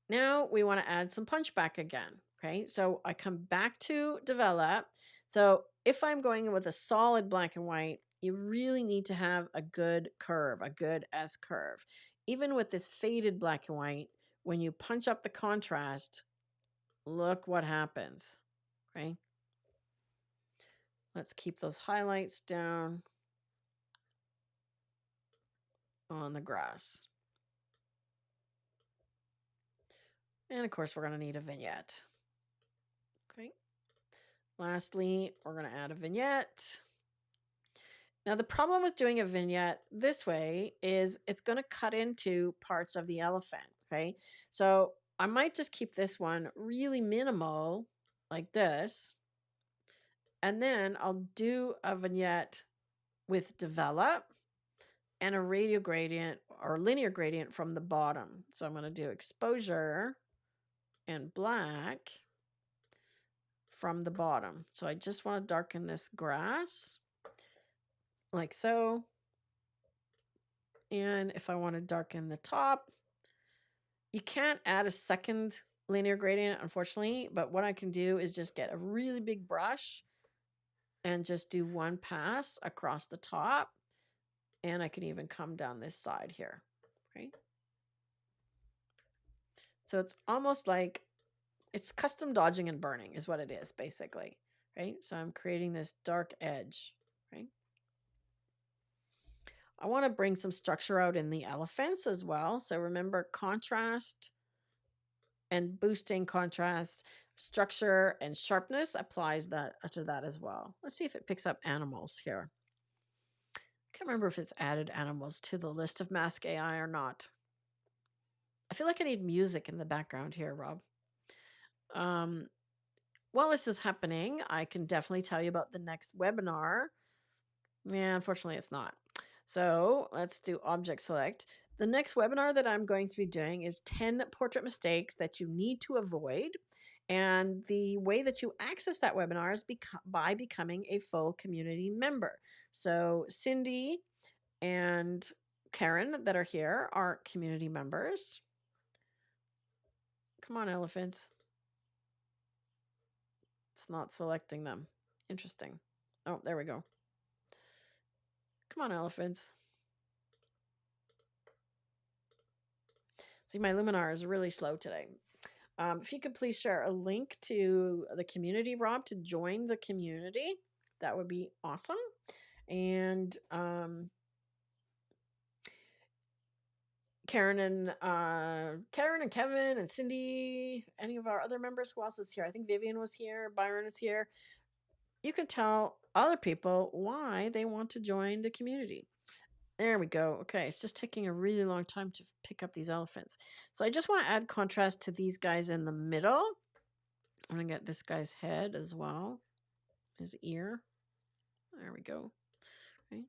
Now we want to add some punch back again. Okay, so I come back to develop. So if I'm going in with a solid black and white, you really need to have a good curve, a good S curve. Even with this faded black and white, when you punch up the contrast, look what happens. Okay, let's keep those highlights down on the grass. And of course, we're going to need a vignette. Okay. Lastly, we're going to add a vignette. Now, the problem with doing a vignette this way is it's going to cut into parts of the elephant. Okay. So I might just keep this one really minimal like this. And then I'll do a vignette with develop and a radial gradient or linear gradient from the bottom. So I'm going to do exposure and black from the bottom. So I just want to darken this grass like so. And if I want to darken the top, you can't add a second linear gradient, unfortunately, but what I can do is just get a really big brush and just do one pass across the top. And I can even come down this side here, right? So it's almost like it's custom dodging and burning is what it is, basically, right? So I'm creating this dark edge, right? I want to bring some structure out in the elephants as well. So remember, contrast and boosting contrast, structure and sharpness applies that to that as well. Let's see if it picks up animals here. I can't remember if it's added animals to the list of Mask AI or not. I feel like I need music in the background here, Rob. While this is happening, I can definitely tell you about the next webinar. Yeah, unfortunately, it's not. So let's do object select. The next webinar that I'm going to be doing is 10 portrait mistakes that you need to avoid. And the way that you access that webinar is by becoming a full community member. So Cindy and Karen that are here are community members. Come on, elephants. It's not selecting them. Interesting. Oh, there we go. Come on, elephants. See, my Luminar is really slow today. If you could please share a link to the community, Rob, to join the community, that would be awesome. And Karen and Kevin and Cindy, any of our other members, who else is here? I think Vivian was here, Byron is here. You can tell other people why they want to join the community. There we go. Okay, it's just taking a really long time to pick up these elephants. So I just want to add contrast to these guys in the middle. I'm going to get this guy's head as well, his ear. There we go. Okay.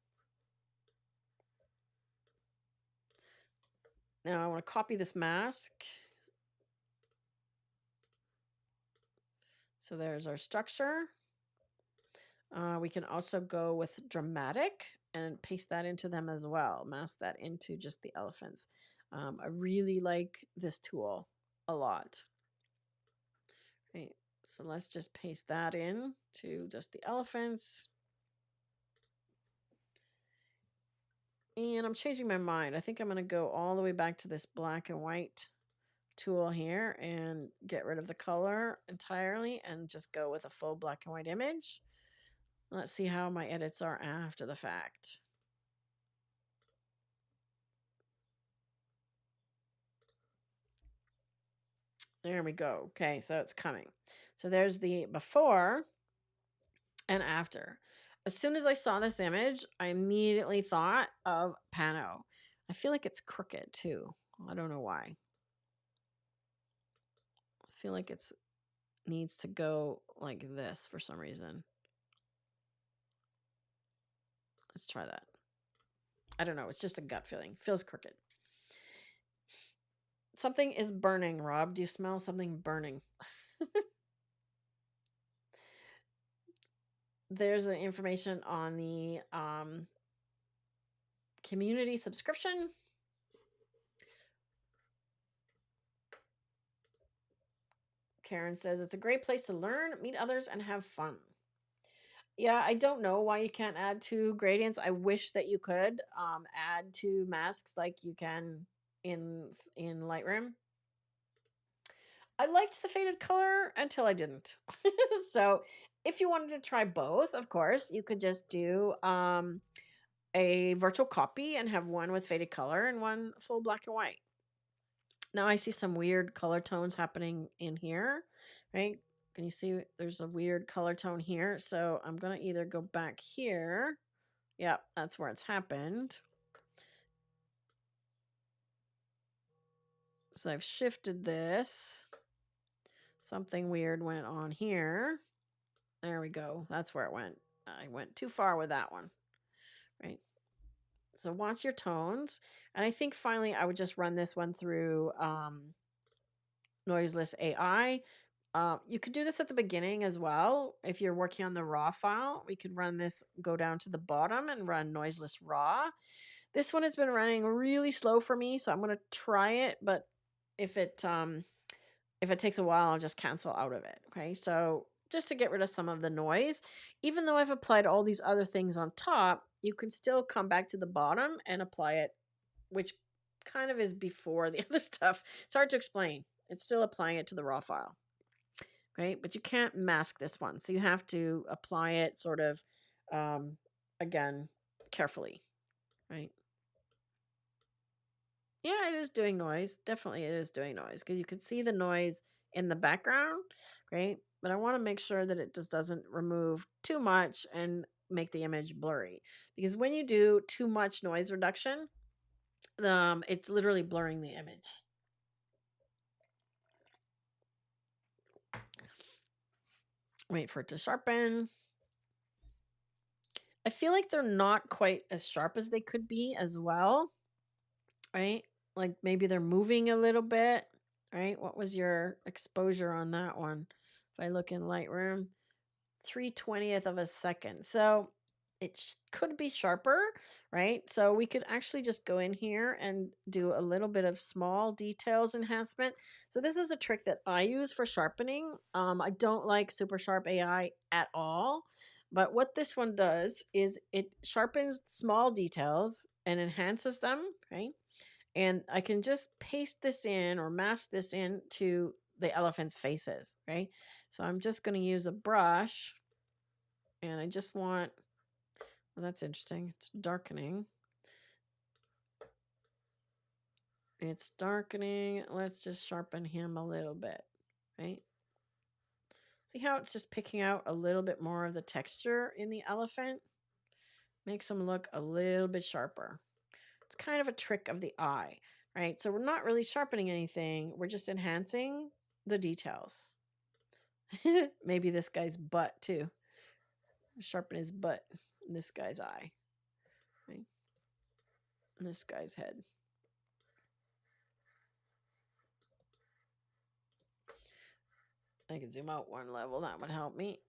Now I want to copy this mask. So there's our structure. We can also go with dramatic and paste that into them as well. Mask that into just the elephants. I really like this tool a lot. Right. So let's just paste that in to just the elephants. And I'm changing my mind. I think I'm going to go all the way back to this black and white tool here and get rid of the color entirely and just go with a full black and white image. Let's see how my edits are after the fact. There we go. Okay, so it's coming. So there's the before and after. As soon as I saw this image, I immediately thought of Pano. I feel like it's crooked too. I don't know why. I feel like it's needs to go like this for some reason. Let's try that. I don't know. It's just a gut feeling. Feels crooked. Something is burning, Rob. Do you smell something burning? There's the information on the community subscription. Karen says it's a great place to learn, meet others, and have fun. Yeah, I don't know why you can't add two gradients. I wish that you could add two masks like you can in Lightroom. I liked the faded color until I didn't. So if you wanted to try both, of course, you could just do a virtual copy and have one with faded color and one full black and white. Now I see some weird color tones happening in here, right? Can you see there's a weird color tone here? So I'm going to either go back here. Yep, that's where it's happened. So I've shifted this. Something weird went on here. There we go. That's where it went. I went too far with that one, right? So watch your tones. And I think finally I would just run this one through noiseless AI. You could do this at the beginning as well. If you're working on the raw file, we could run this, go down to the bottom and run noiseless raw. This one has been running really slow for me, so I'm going to try it. But if it takes a while, I'll just cancel out of it. Okay, so just to get rid of some of the noise, even though I've applied all these other things on top, you can still come back to the bottom and apply it, which kind of is before the other stuff. It's hard to explain. It's still applying it to the raw file. Okay, but you can't mask this one. So you have to apply it sort of, again, carefully, right? Yeah, it is doing noise. Definitely it is doing noise because you can see the noise in the background, right? But I want to make sure that it just doesn't remove too much and make the image blurry. Because when you do too much noise reduction, it's literally blurring the image. Wait for it to sharpen. I feel like they're not quite as sharp as they could be as well, right? Like maybe they're moving a little bit, right? What was your exposure on that one? If I look in Lightroom, 3/20th of a second. So it could be sharper, right? So we could actually just go in here and do a little bit of small details enhancement. So this is a trick that I use for sharpening. I don't like super sharp AI at all, but what this one does is it sharpens small details and enhances them, right? And I can just paste this in or mask this into the elephant's faces, right? So I'm just going to use a brush and I just want, well, that's interesting. It's darkening. It's darkening. Let's just sharpen him a little bit, right? See how it's just picking out a little bit more of the texture in the elephant? Makes him look a little bit sharper. It's kind of a trick of the eye, right? So we're not really sharpening anything. We're just enhancing the details. Maybe this guy's butt too. Sharpen his butt. And this guy's eye. Right? And this guy's head. I can zoom out one level. That would help me.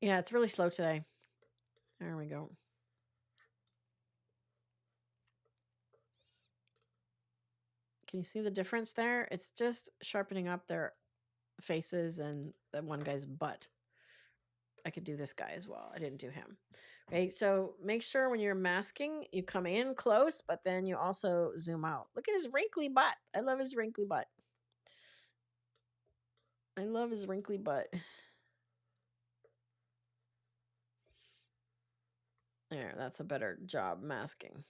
Yeah, it's really slow today. There we go. Can you see the difference there? It's just sharpening up their faces and that one guy's butt. I could do this guy as well. I didn't do him. Okay, so make sure when you're masking, you come in close, but then you also zoom out. Look at his wrinkly butt. I love his wrinkly butt. I love his wrinkly butt. There, that's a better job masking.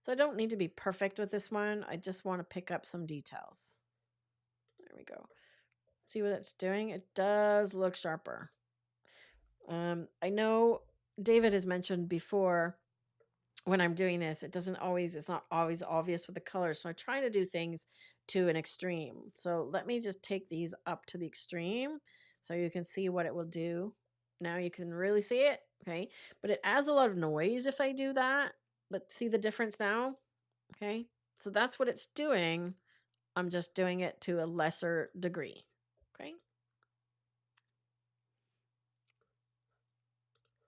So I don't need to be perfect with this one. I just want to pick up some details. There we go. See what it's doing? It does look sharper. I know David has mentioned before when I'm doing this, it's not always obvious with the colors. So I try to do things to an extreme. So let me just take these up to the extreme so you can see what it will do. Now you can really see it. Okay. But it adds a lot of noise if I do that. But see the difference now? Okay. So that's what it's doing. I'm just doing it to a lesser degree. Okay.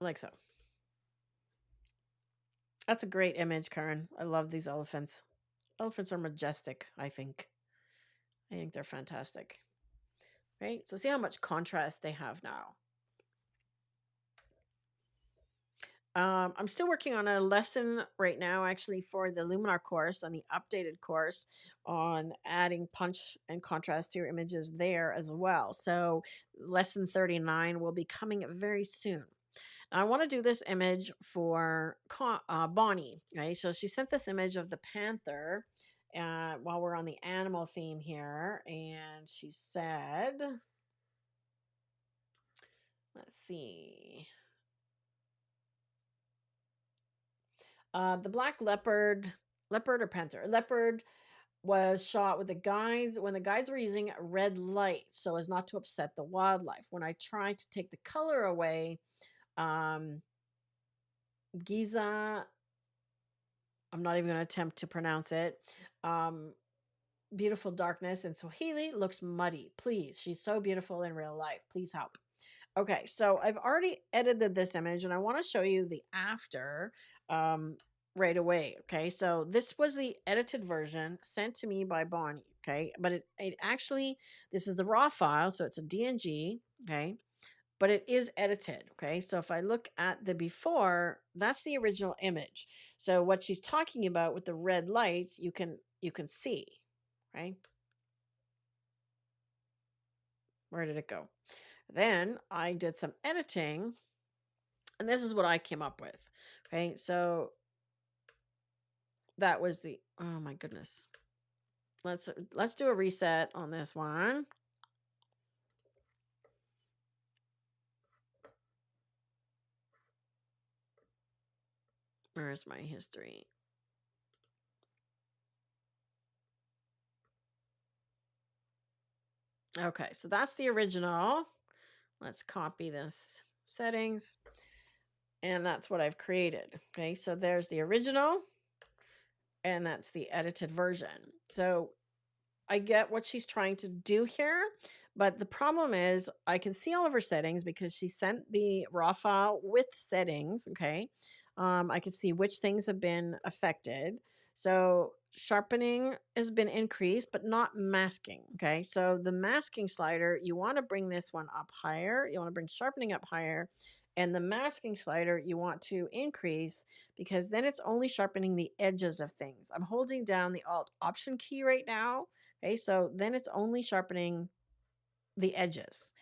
Like so. That's a great image, Karen. I love these elephants. Elephants are majestic, I think. I think they're fantastic. Right? So see how much contrast they have now. I'm still working on a lesson right now, actually, for the Luminar course, on the updated course on adding punch and contrast to your images there as well. So lesson 39 will be coming very soon. Now, I want to do this image for Bonnie. Right? So she sent this image of the panther while we're on the animal theme here. And she said, let's see. The black leopard or panther. Leopard was shot with the guides when the guides were using red light so as not to upset the wildlife. When I tried to take the color away, Giza, I'm not even going to attempt to pronounce it. Beautiful darkness, and Swahili looks muddy. Please, she's so beautiful in real life. Please help. Okay, so I've already edited this image and I want to show you the after right away. Okay, so this was the edited version sent to me by Bonnie. Okay, but it actually, this is the raw file, so it's a DNG. Okay, but it is edited. Okay, so if I look at the before, that's the original image. So what she's talking about with the red lights, you can see. Right, where did it go? Then I did some editing, and this is what I came up with. Okay, so that was the, oh my goodness. Let's do a reset on this one. Where is my history? Okay, so that's the original. Let's copy this settings. And that's what I've created. Okay, so there's the original. And that's the edited version. So I get what she's trying to do here. But the problem is I can see all of her settings because she sent the raw file with settings. Okay. I can see which things have been affected. So sharpening has been increased, but not masking. Okay. So the masking slider, you want to bring this one up higher. You want to bring sharpening up higher. And the masking slider, you want to increase because then it's only sharpening the edges of things. I'm holding down the Alt Option key right now. Okay. So then it's only sharpening the edges.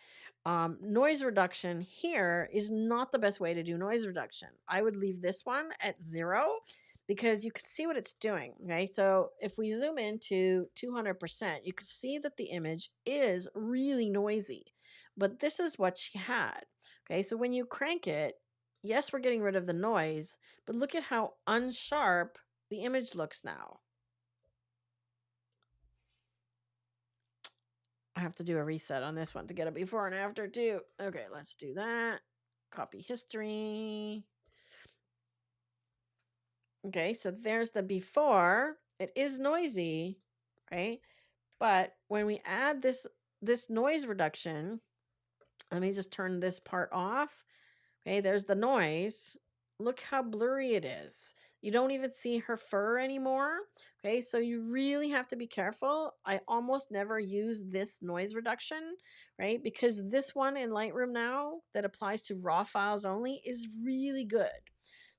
Noise reduction here is not the best way to do noise reduction. I would leave this one at 0 because you can see what it's doing. Okay, so if we zoom into 200%, you can see that the image is really noisy, but this is what she had. Okay, so when you crank it, yes, we're getting rid of the noise, but look at how unsharp the image looks now. I have to do a reset on this one to get a before and after too. Okay, let's do that. Copy history. Okay, so there's the before. It is noisy, right? But when we add this noise reduction, let me just turn this part off. Okay, there's the noise. look how blurry it is. You don't even see her fur anymore. Okay, so you really have to be careful. I almost never use this noise reduction, right? Because this one in Lightroom now that applies to raw files only is really good.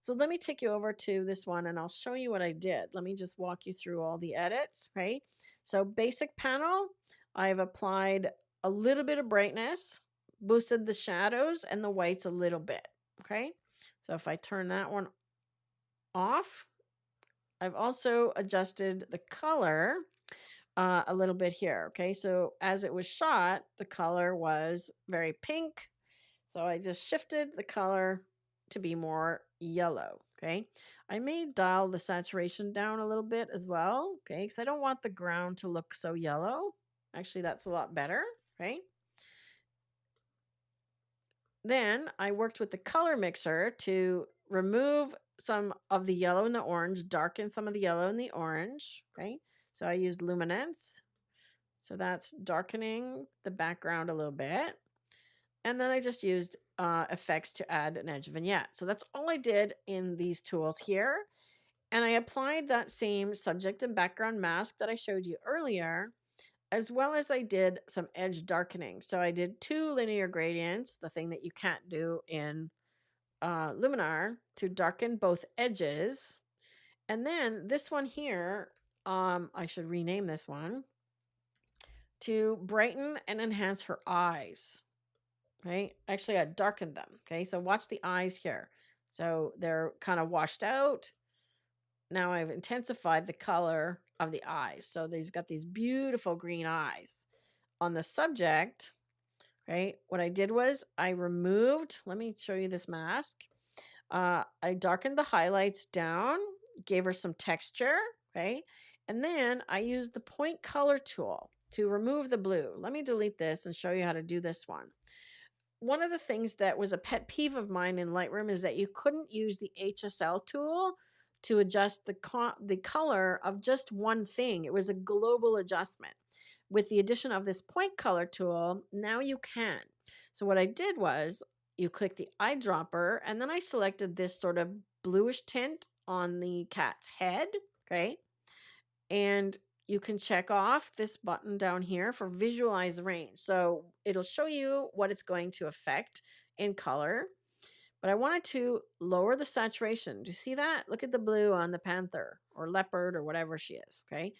So let me take you over to this one and I'll show you what I did. Let me just walk you through all the edits, right? So basic panel, I've applied a little bit of brightness, boosted the shadows and the whites a little bit, okay? So if I turn that one off, I've also adjusted the color a little bit here, okay? So as it was shot, the color was very pink. So I just shifted the color to be more yellow, okay? I may dial the saturation down a little bit as well, okay? Because I don't want the ground to look so yellow. Actually, that's a lot better, right? Then I worked with the color mixer to remove some of the yellow and the orange, darken some of the yellow and the orange, right? So I used luminance. So that's darkening the background a little bit. And then I just used effects to add an edge vignette. So that's all I did in these tools here. And I applied that same subject and background mask that I showed you earlier, as well as I did some edge darkening. So I did 2 linear gradients, the thing that you can't do in Luminar, to darken both edges. And then this one here, I should rename this one, to brighten and enhance her eyes. Right? Actually, I darkened them. Okay, so watch the eyes here. So they're kind of washed out. Now I've intensified the color of the eyes. So they've got these beautiful green eyes. On the subject, right, what I did was I removed, let me show you this mask. I darkened the highlights down, gave her some texture, okay? And then I used the point color tool to remove the blue. Let me delete this and show you how to do this one. One of the things that was a pet peeve of mine in Lightroom is that you couldn't use the HSL tool to adjust the color of just one thing. It was a global adjustment. With the addition of this point color tool, now you can. So what I did was you click the eyedropper and then I selected this sort of bluish tint on the cat's head, okay? And you can check off this button down here for visualize range. So it'll show you what it's going to affect in color. But I wanted to lower the saturation. Do you see that? Look at the blue on the panther or leopard or whatever she is, okay?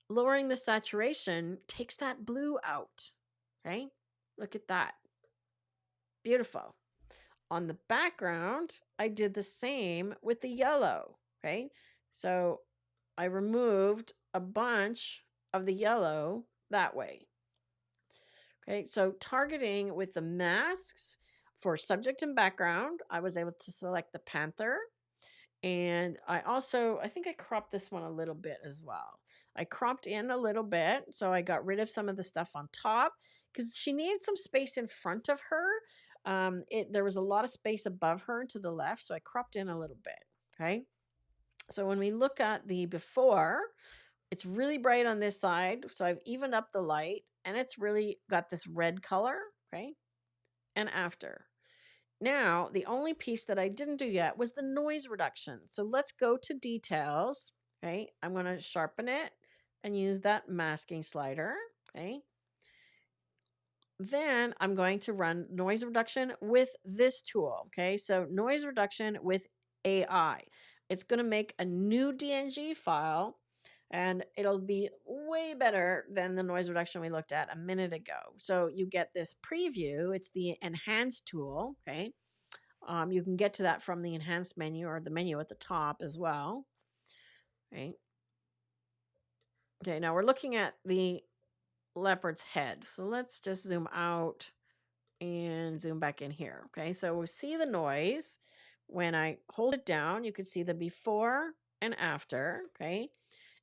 Lowering the saturation takes that blue out, okay? Look at that. Beautiful. On the background, I did the same with the yellow, okay? So I removed a bunch of the yellow that way. Okay, so targeting with the masks for subject and background, I was able to select the Panther. And I think I cropped this one a little bit as well. I cropped in a little bit, so I got rid of some of the stuff on top because she needed some space in front of her. There was a lot of space above her and to the left, so I cropped in a little bit, okay? So when we look at the before, it's really bright on this side, so I've evened up the light, and it's really got this red color, okay? And after. Now, the only piece that I didn't do yet was the noise reduction. So let's go to details, okay? I'm going to sharpen it and use that masking slider, okay? Then I'm going to run noise reduction with this tool, okay? So noise reduction with AI. It's going to make a new DNG file and it'll be way better than the noise reduction we looked at a minute ago. So you get this preview. It's the enhanced tool, okay? You can get to that from the enhanced menu or the menu at the top as well, right? Okay, now we're looking at the leopard's head. So let's just zoom out and zoom back in here. Okay, so we see the noise. When I hold it down, you can see the before and after, okay?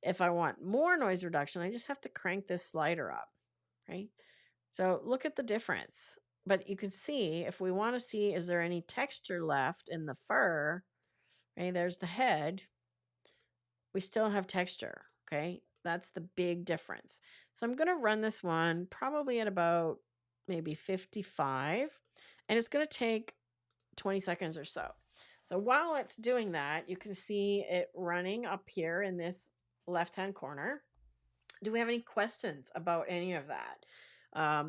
If I want more noise reduction, I just have to crank this slider up, right? So look at the difference. But you can see, if we want to see, is there any texture left in the fur, right? There's the head. We still have texture, okay? That's the big difference. So I'm going to run this one probably at about maybe 55, and it's going to take 20 seconds or so. So while it's doing that, you can see it running up here in this left-hand corner. Do we have any questions about any of that?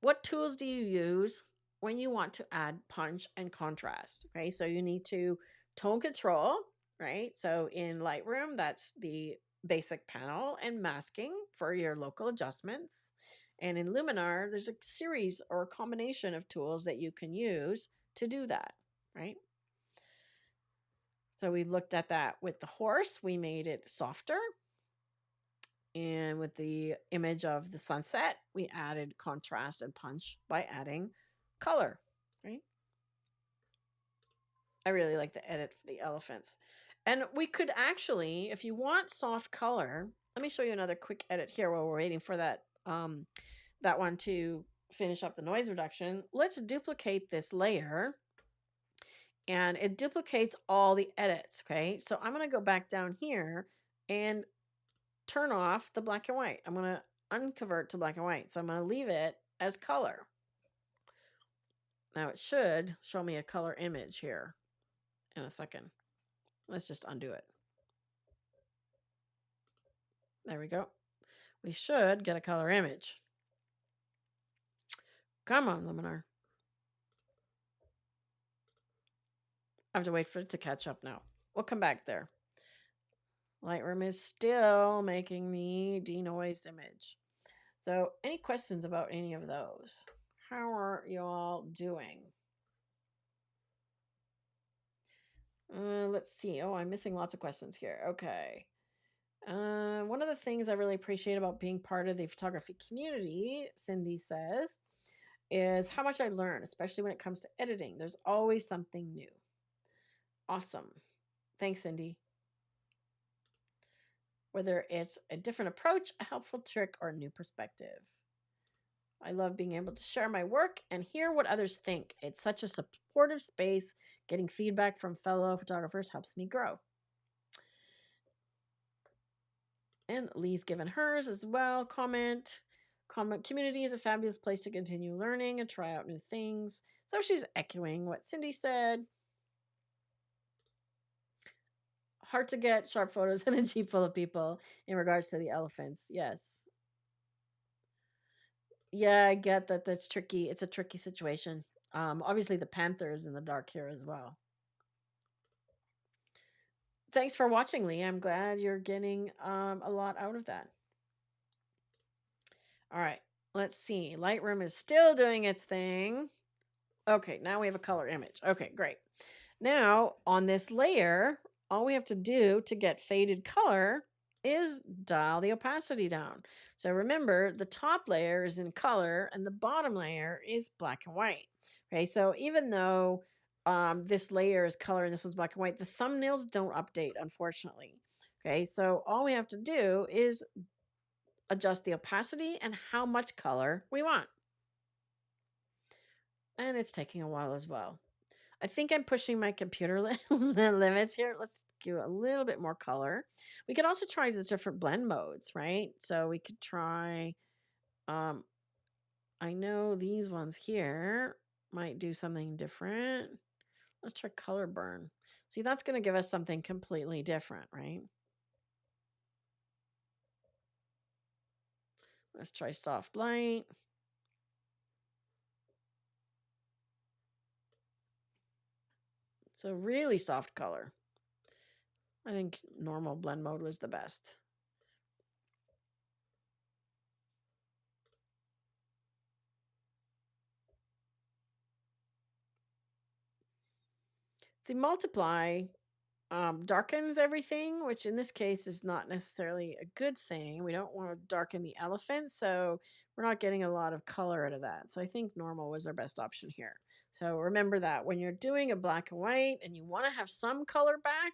What tools do you use when you want to add punch and contrast? Okay, so you need to tone control, right? So in Lightroom, that's the basic panel and masking for your local adjustments. And in Luminar, there's a series or a combination of tools that you can use to do that, right? So we looked at that with the horse. We made it softer. And with the image of the sunset, we added contrast and punch by adding color, right? I really like the edit for the elephants. And we could actually, if you want soft color, let me show you another quick edit here while we're waiting for that one to finish up the noise reduction. Let's duplicate this layer, and it duplicates all the edits, okay? So I'm going to go back down here and turn off the black and white. I'm going to unconvert to black and white. So I'm going to leave it as color. Now it should show me a color image here in a second. Let's just undo it. There we go. We should get a color image. Come on, Luminar. I have to wait for it to catch up now. We'll come back there. Lightroom is still making the denoised image. So any questions about any of those? How are you all doing? Let's see. Oh, I'm missing lots of questions here. Okay. One of the things I really appreciate about being part of the photography community, Cindy says, is how much I learn, especially when it comes to editing. There's always something new. Awesome. Thanks, Cindy. Whether it's a different approach, a helpful trick, or a new perspective. I love being able to share my work and hear what others think. It's such a supportive space. Getting feedback from fellow photographers helps me grow. And Lee's given hers as well. Comment community is a fabulous place to continue learning and try out new things. So she's echoing what Cindy said. Hard to get sharp photos in a jeep full of people in regards to the elephants. Yes. Yeah, I get that. That's tricky. It's a tricky situation. Obviously the Panther is in the dark here as well. Thanks for watching, Lee. I'm glad you're getting a lot out of that. All right, let's see. Lightroom is still doing its thing. Okay, now we have a color image. Okay, great. Now on this layer, all we have to do to get faded color is dial the opacity down. So remember, the top layer is in color and the bottom layer is black and white. Okay, so even though this layer is color and this one's black and white, the thumbnails don't update, unfortunately. Okay, so all we have to do is adjust the opacity and how much color we want. And it's taking a while as well. I think I'm pushing my computer limits here. Let's give a little bit more color. We could also try the different blend modes, right? So we could try, I know these ones here might do something different. Let's try color burn. See, that's going to give us something completely different, right? Let's try soft light. So really soft color. I think normal blend mode was the best. See, multiply darkens everything, which in this case is not necessarily a good thing. We don't want to darken the elephant, so we're not getting a lot of color out of that. So I think normal was our best option here. So remember that when you're doing a black and white and you want to have some color back,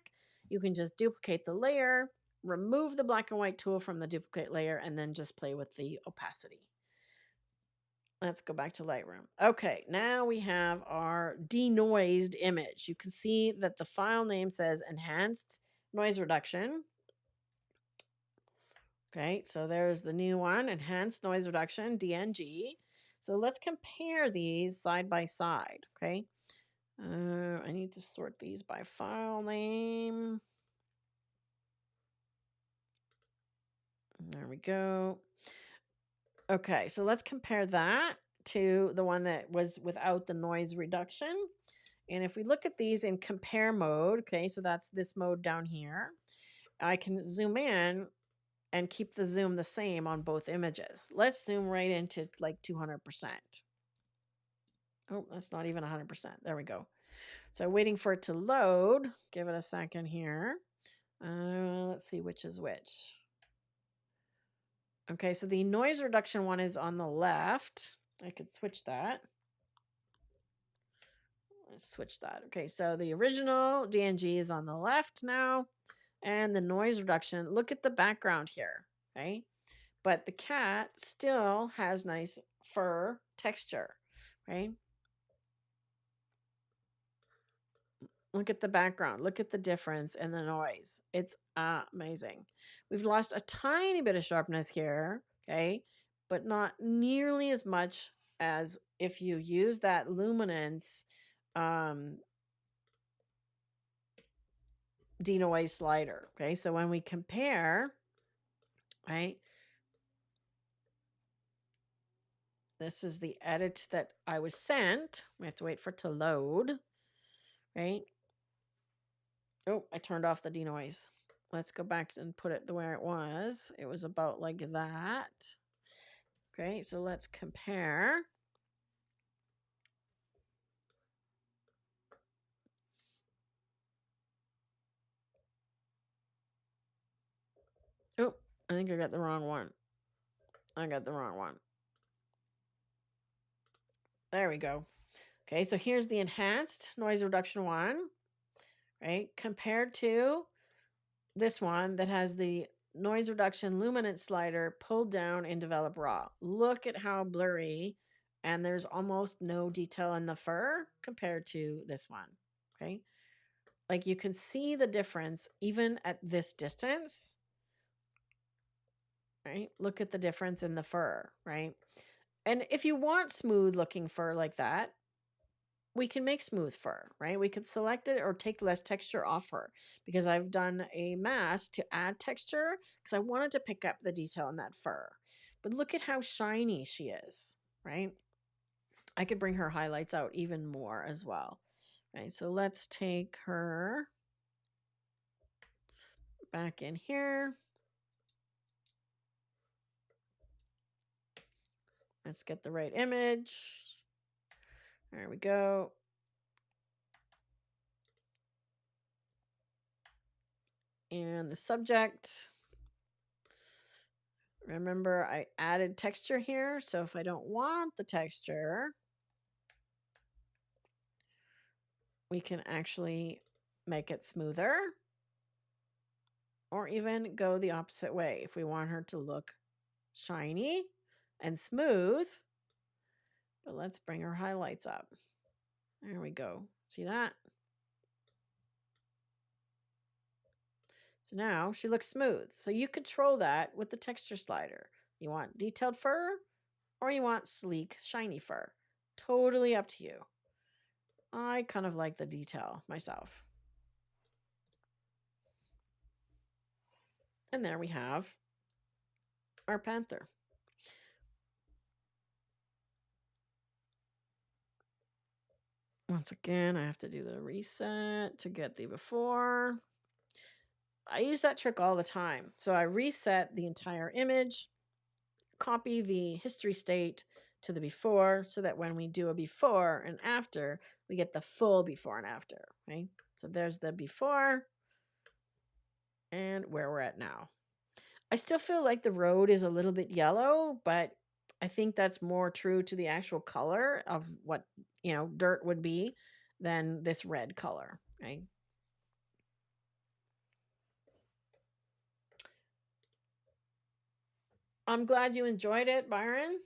you can just duplicate the layer, remove the black and white tool from the duplicate layer, and then just play with the opacity. Let's go back to Lightroom. Okay, now we have our denoised image. You can see that the file name says enhanced noise reduction. Okay, so there's the new one, enhanced noise reduction, DNG. So let's compare these side by side, okay? I need to sort these by file name. There we go. Okay, so let's compare that to the one that was without the noise reduction. And if we look at these in compare mode, okay, so that's this mode down here, I can zoom in and keep the zoom the same on both images. Let's zoom right into like 200%. Oh, that's not even 100%. There we go. So waiting for it to load. Give it a second here. Let's see which is which. Okay, so the noise reduction one is on the left. I could switch that. Let's switch that. Okay, so the original DNG is on the left now. And the noise reduction, look at the background here, okay? But the cat still has nice fur texture, right? Look at the background. Look at the difference in the noise. It's amazing. We've lost a tiny bit of sharpness here, okay? But not nearly as much as if you use that luminance denoise slider, okay? So when we compare, right? This is the edit that I was sent. We have to wait for it to load, right? Oh, I turned off the denoise. Let's go back and put it the way it was. It was about like that. Okay, so let's compare. Oh, I think I got the wrong one. I got the wrong one. There we go. Okay, so here's the enhanced noise reduction one, right? Compared to this one that has the noise reduction luminance slider pulled down in develop raw. Look at how blurry, and there's almost no detail in the fur compared to this one. Okay, like you can see the difference even at this distance, right? Look at the difference in the fur, right? And if you want smooth looking fur like that, we can make smooth fur, right? We could select it or take less texture off her, because I've done a mask to add texture because I wanted to pick up the detail in that fur. But look at how shiny she is, right? I could bring her highlights out even more as well. Right, so let's take her back in here. Let's get the right image. There we go. And the subject. Remember, I added texture here. So if I don't want the texture, we can actually make it smoother, or even go the opposite way if we want her to look shiny and smooth. But let's bring her highlights up. There we go. See that? So now she looks smooth. So you control that with the texture slider. You want detailed fur or you want sleek, shiny fur. Totally up to you. I kind of like the detail myself. And there we have our Panther. Once again, I have to do the reset to get the before. I use that trick all the time. So I reset the entire image, copy the history state to the before, so that when we do a before and after, we get the full before and after, right? So there's the before and where we're at now. I still feel like the road is a little bit yellow, but I think that's more true to the actual color of what, dirt would be than this red color, right? I'm glad you enjoyed it, Byron.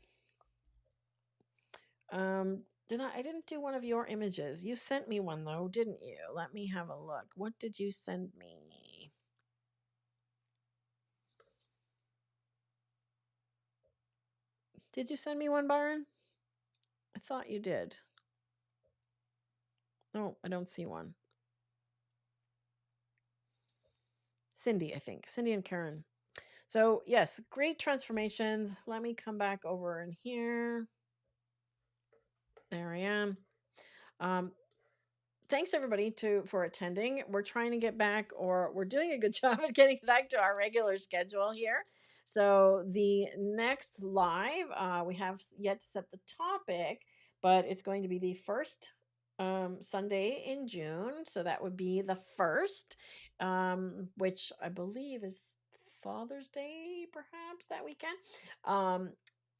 I didn't do one of your images. You sent me one though, didn't you? Let me have a look. What did you send me? Did you send me one, Byron? I thought you did. Oh, I don't see one. Cindy, I think. Cindy and Karen. So, yes, great transformations. Let me come back over in here. There I am. Um, Thanks everybody for attending. We're trying to get back, or we're doing a good job at getting back to our regular schedule here. So the next live, we have yet to set the topic, but it's going to be the first Sunday in June. So that would be the first, which I believe is Father's Day, perhaps that weekend.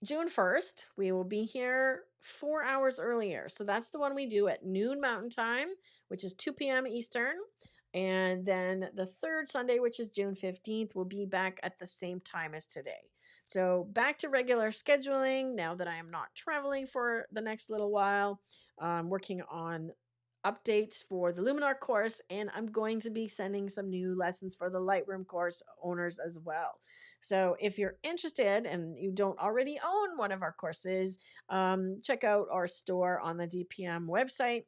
June 1st, we will be here 4 hours earlier. So that's the one we do at noon Mountain Time, which is 2 p.m. Eastern. And then the third Sunday, which is June 15th, will be back at the same time as today. So back to regular scheduling now that I am not traveling for the next little while. Working on updates for the Luminar course, and I'm going to be sending some new lessons for the Lightroom course owners as well. So if you're interested and you don't already own one of our courses, check out our store on the DPM website.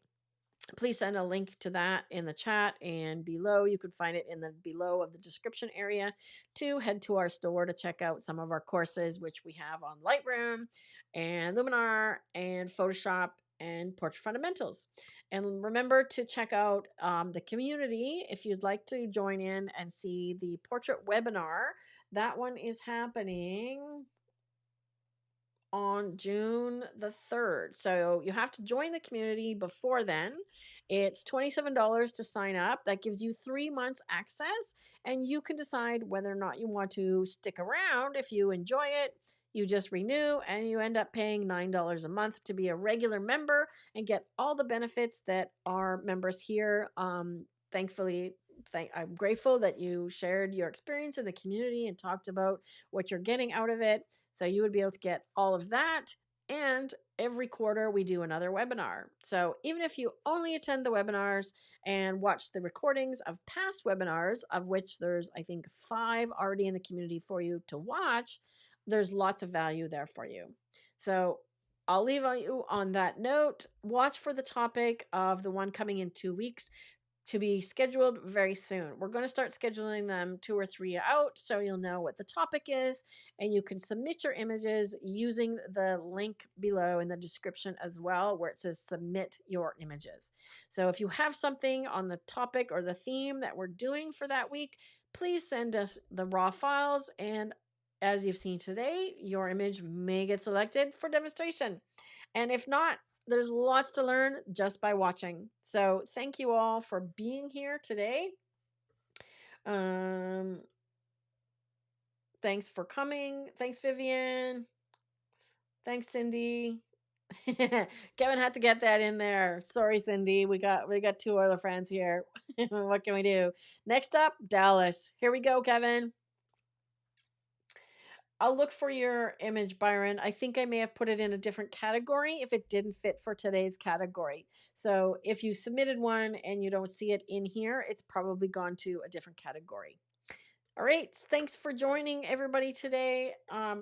Please send a link to that in the chat, and below you could find it in the below of the description area to head to our store to check out some of our courses, which we have on Lightroom and Luminar and Photoshop and Portrait Fundamentals. And remember to check out the community if you'd like to join in and see the portrait webinar. That one is happening on June the 3rd. So you have to join the community before then. It's $27 to sign up. That gives you 3 months access, and you can decide whether or not you want to stick around. If you enjoy it, you just renew, and you end up paying $9 a month to be a regular member and get all the benefits that our members here. Thankfully, I'm grateful that you shared your experience in the community and talked about what you're getting out of it. So you would be able to get all of that. And every quarter we do another webinar. So even if you only attend the webinars and watch the recordings of past webinars, of which there's, I think, 5 already in the community for you to watch, there's lots of value there for you. So I'll leave you on that note. Watch for the topic of the one coming in 2 weeks, to be scheduled very soon. We're going to start scheduling them 2 or 3 out, so you'll know what the topic is, and you can submit your images using the link below in the description as well, where it says submit your images. So if you have something on the topic or the theme that we're doing for that week, please send us the raw files, and as you've seen today, your image may get selected for demonstration. And if not, there's lots to learn just by watching. So thank you all for being here today. Thanks for coming. Thanks, Vivian. Thanks, Cindy. Kevin had to get that in there. Sorry, Cindy. We got 2 other friends here. What can we do? Next up, Dallas. Here we go, Kevin. I'll look for your image, Byron. I think I may have put it in a different category if it didn't fit for today's category. So if you submitted one and you don't see it in here, it's probably gone to a different category. All right. Thanks for joining everybody today.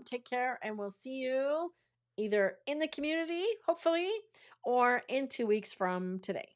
Take care, and we'll see you either in the community, hopefully, or in 2 weeks from today.